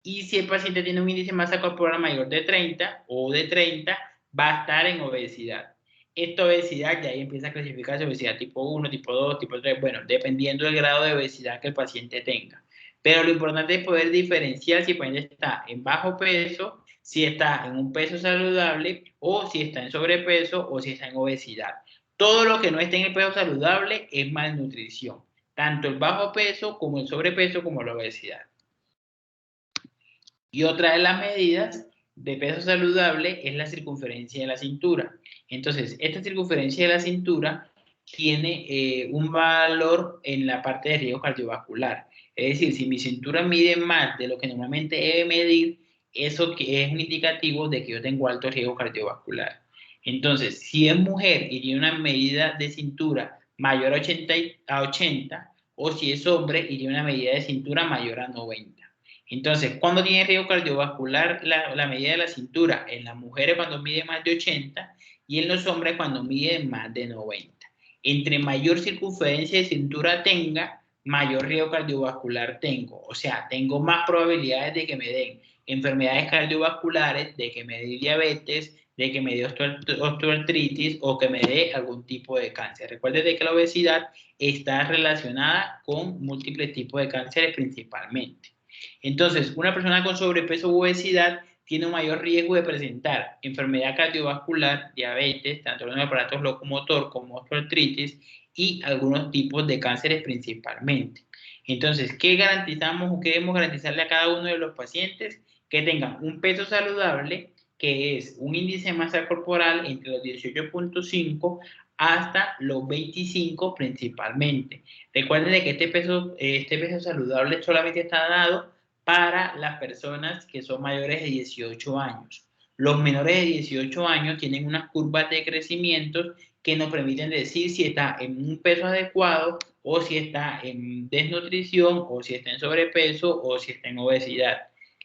Y si el paciente tiene un índice de masa corporal mayor de 30 o de 30, va a estar en obesidad. Esta obesidad ya ahí empieza a clasificarse obesidad tipo 1, tipo 2, tipo 3, bueno, dependiendo del grado de obesidad que el paciente tenga. Pero lo importante es poder diferenciar si el paciente está en bajo peso, si está en un peso saludable, o si está en sobrepeso, o si está en obesidad. Todo lo que no esté en el peso saludable es malnutrición. Tanto el bajo peso, como el sobrepeso, como la obesidad. Y otra de las medidas de peso saludable es la circunferencia de la cintura. Entonces, esta circunferencia de la cintura tiene un valor en la parte de riesgo cardiovascular. Es decir, si mi cintura mide más de lo que normalmente debe medir, eso que es un indicativo de que yo tengo alto riesgo cardiovascular. Entonces, si es mujer y tiene una medida de cintura mayor a 80, o si es hombre y tiene una medida de cintura mayor a 90. Entonces, ¿cuándo tiene riesgo cardiovascular la medida de la cintura? En las mujeres cuando mide más de 80 y en los hombres cuando mide más de 90. Entre mayor circunferencia de cintura tenga, mayor riesgo cardiovascular tengo. O sea, tengo más probabilidades de que me den enfermedades cardiovasculares, de que me dé diabetes, de que me dé osteoartritis o que me dé algún tipo de cáncer. Recuerden que la obesidad está relacionada con múltiples tipos de cánceres principalmente. Entonces, una persona con sobrepeso u obesidad tiene un mayor riesgo de presentar enfermedad cardiovascular, diabetes, tanto en el aparato locomotor como osteoartritis y algunos tipos de cánceres principalmente. Entonces, ¿qué garantizamos o qué debemos garantizarle a cada uno de los pacientes? Que tengan un peso saludable, que es un índice de masa corporal entre los 18.5 hasta los 25 principalmente. Recuerden que este peso saludable solamente está dado para las personas que son mayores de 18 años. Los menores de 18 años tienen unas curvas de crecimiento que nos permiten decir si está en un peso adecuado o si está en desnutrición o si está en sobrepeso o si está en obesidad.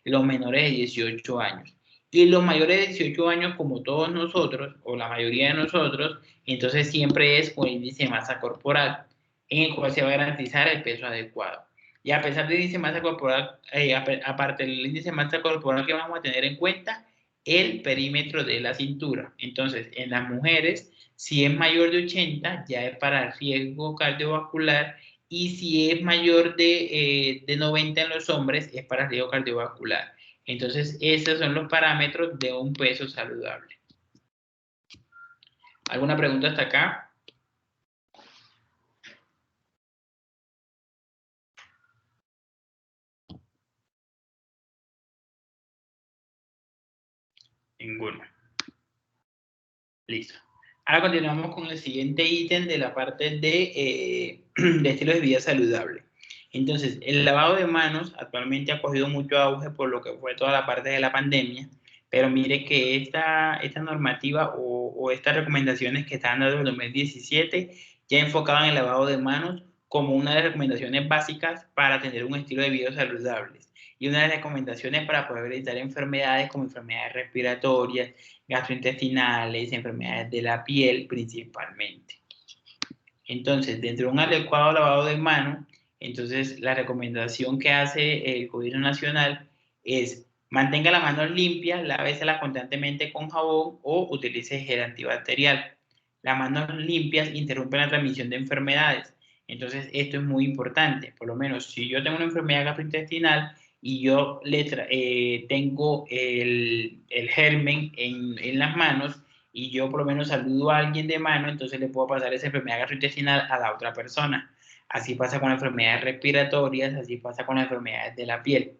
Los menores de 18 años. Y los mayores de 18 años, como todos nosotros, o la mayoría de nosotros, entonces siempre es con índice de masa corporal, en el cual se va a garantizar el peso adecuado. Y a pesar del índice de masa corporal, aparte del índice de masa corporal que vamos a tener en cuenta, el perímetro de la cintura. Entonces, en las mujeres, si es mayor de 80, ya es para riesgo cardiovascular, y si es mayor de 90 en los hombres, es para riesgo cardiovascular. Entonces, esos son los parámetros de un peso saludable. ¿Alguna pregunta hasta acá? Ninguno. Listo. Ahora continuamos con el siguiente ítem de la parte de estilo de vida saludable. Entonces, el lavado de manos actualmente ha cogido mucho auge por lo que fue toda la parte de la pandemia, pero mire que esta normativa o estas recomendaciones que están dando en el 2017 ya enfocaban el lavado de manos como una de las recomendaciones básicas para tener un estilo de vida saludable y una de las recomendaciones para poder evitar enfermedades como enfermedades respiratorias, gastrointestinales, enfermedades de la piel principalmente. Entonces, dentro de un adecuado lavado de manos, entonces la recomendación que hace el gobierno nacional es mantenga las manos limpias, láveselas constantemente con jabón o utilice gel antibacterial. Las manos limpias interrumpen la transmisión de enfermedades. Entonces, esto es muy importante. Por lo menos, si yo tengo una enfermedad gastrointestinal y yo tengo el germen en las manos, y yo por lo menos saludo a alguien de mano, entonces le puedo pasar esa enfermedad gastrointestinal a la otra persona. Así pasa con enfermedades respiratorias, así pasa con las enfermedades de la piel.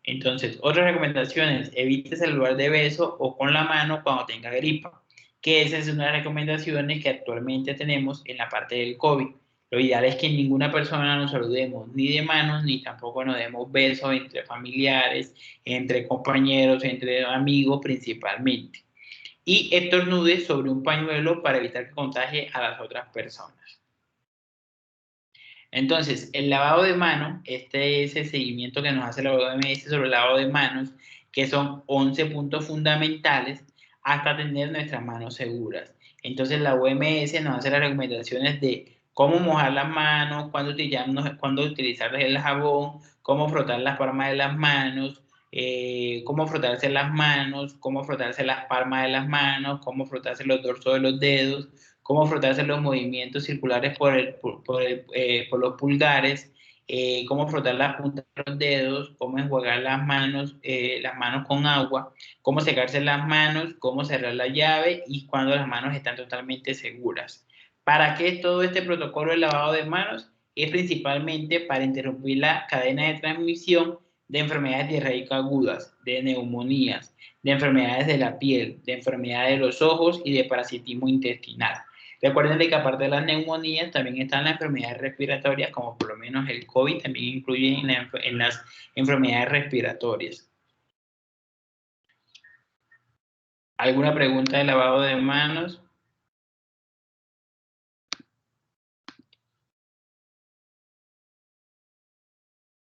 Entonces, otras recomendaciones, evite saludar de beso o con la mano cuando tenga gripa, que esa es una de las recomendaciones que actualmente tenemos en la parte del COVID. Lo ideal es que ninguna persona nos saludemos ni de manos, ni tampoco nos demos besos entre familiares, entre compañeros, entre amigos principalmente. Y estornude sobre un pañuelo para evitar que contagie a las otras personas. Entonces, el lavado de manos, este es el seguimiento que nos hace la OMS sobre el lavado de manos, que son 11 puntos fundamentales hasta tener nuestras manos seguras. Entonces, la OMS nos hace las recomendaciones de cómo mojar las manos, cuándo utilizar el jabón, cómo frotar las palmas de las manos, cómo frotarse las manos, cómo frotarse las palmas de las manos, cómo frotarse los dorsos de los dedos, cómo frotarse los movimientos circulares por los pulgares, cómo frotar las puntas de los dedos, cómo enjuagar las manos con agua, cómo secarse las manos, cómo cerrar la llave y cuando las manos están totalmente seguras. ¿Para qué todo este protocolo de lavado de manos? Es principalmente para interrumpir la cadena de transmisión de enfermedades diarreicas agudas, de neumonías, de enfermedades de la piel, de enfermedades de los ojos y de parasitismo intestinal. Recuerden que aparte de las neumonías también están las enfermedades respiratorias, como por lo menos el COVID también incluye en las enfermedades respiratorias. ¿Alguna pregunta de lavado de manos?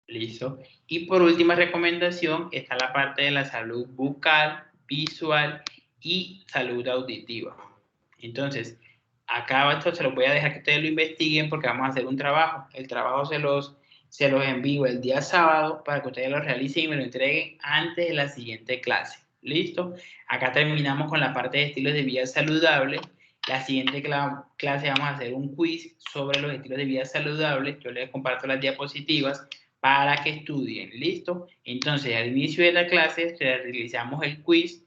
Listo. Y por última recomendación está la parte de la salud bucal, visual y salud auditiva. Entonces, acá esto se los voy a dejar que ustedes lo investiguen porque vamos a hacer un trabajo. El trabajo se los envío el día sábado para que ustedes lo realicen y me lo entreguen antes de la siguiente clase. ¿Listo? Acá terminamos con la parte de estilos de vida saludable. La siguiente clase vamos a hacer un quiz sobre los estilos de vida saludables. Yo les comparto las diapositivas para que estudien. ¿Listo? Entonces, al inicio de la clase realizamos el quiz.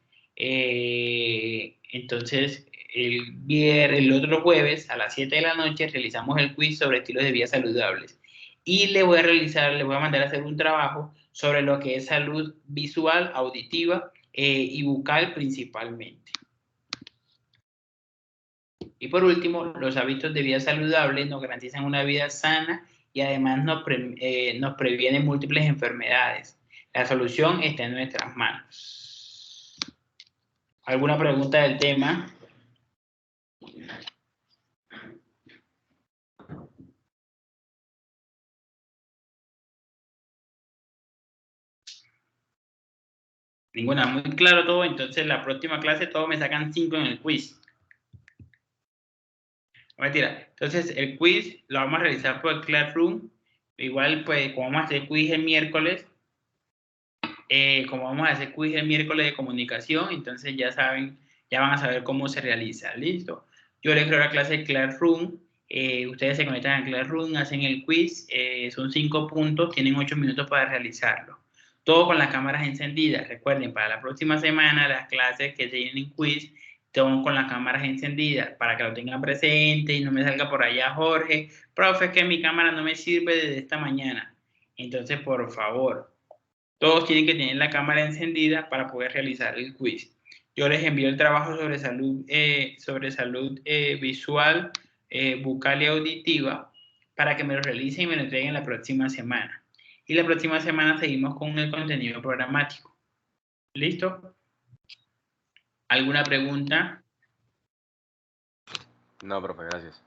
Entonces, el otro jueves a las 7 de la noche realizamos el quiz sobre estilos de vida saludables. Y les voy a mandar a hacer un trabajo sobre lo que es salud visual, auditiva y bucal principalmente. Y por último, los hábitos de vida saludables nos garantizan una vida sana y además nos previenen múltiples enfermedades. La solución está en nuestras manos. ¿Alguna pregunta del tema? Ninguna, muy claro todo. Entonces, la próxima clase todos me sacan 5 en el quiz. Mentira. Entonces, el quiz lo vamos a realizar por el Classroom. Igual, pues, como vamos a hacer quiz el miércoles, de comunicación, entonces ya saben, ya van a saber cómo se realiza. ¿Listo? Yo les creo la clase de Classroom. Ustedes se conectan a Classroom, hacen el quiz. Son 5 puntos, tienen 8 minutos para realizarlo. Todo con las cámaras encendidas. Recuerden, para la próxima semana, las clases que tienen quiz, todo con las cámaras encendidas, para que lo tengan presente y no me salga por allá Jorge. Profe, es que mi cámara no me sirve desde esta mañana. Entonces, por favor, todos tienen que tener la cámara encendida para poder realizar el quiz. Yo les envío el trabajo sobre salud visual, bucal y auditiva para que me lo realicen y me lo entreguen la próxima semana. Y la próxima semana seguimos con el contenido programático. ¿Listo? ¿Alguna pregunta? No, profe, gracias.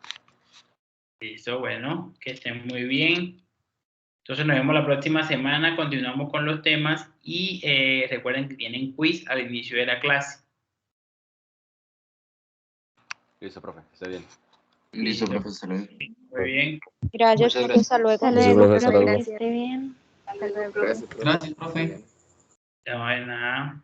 Listo, bueno, que estén muy bien. Entonces nos vemos la próxima semana, continuamos con los temas y recuerden que tienen quiz al inicio de la clase. Listo, profe, está bien. Listo, profe, hasta luego. Muy bien. Gracias, Muchas profe. Hasta luego. Hasta Gracias, luego, profe, hasta profe, luego. que esté bien. Hasta luego. Gracias, profe. No hay nada.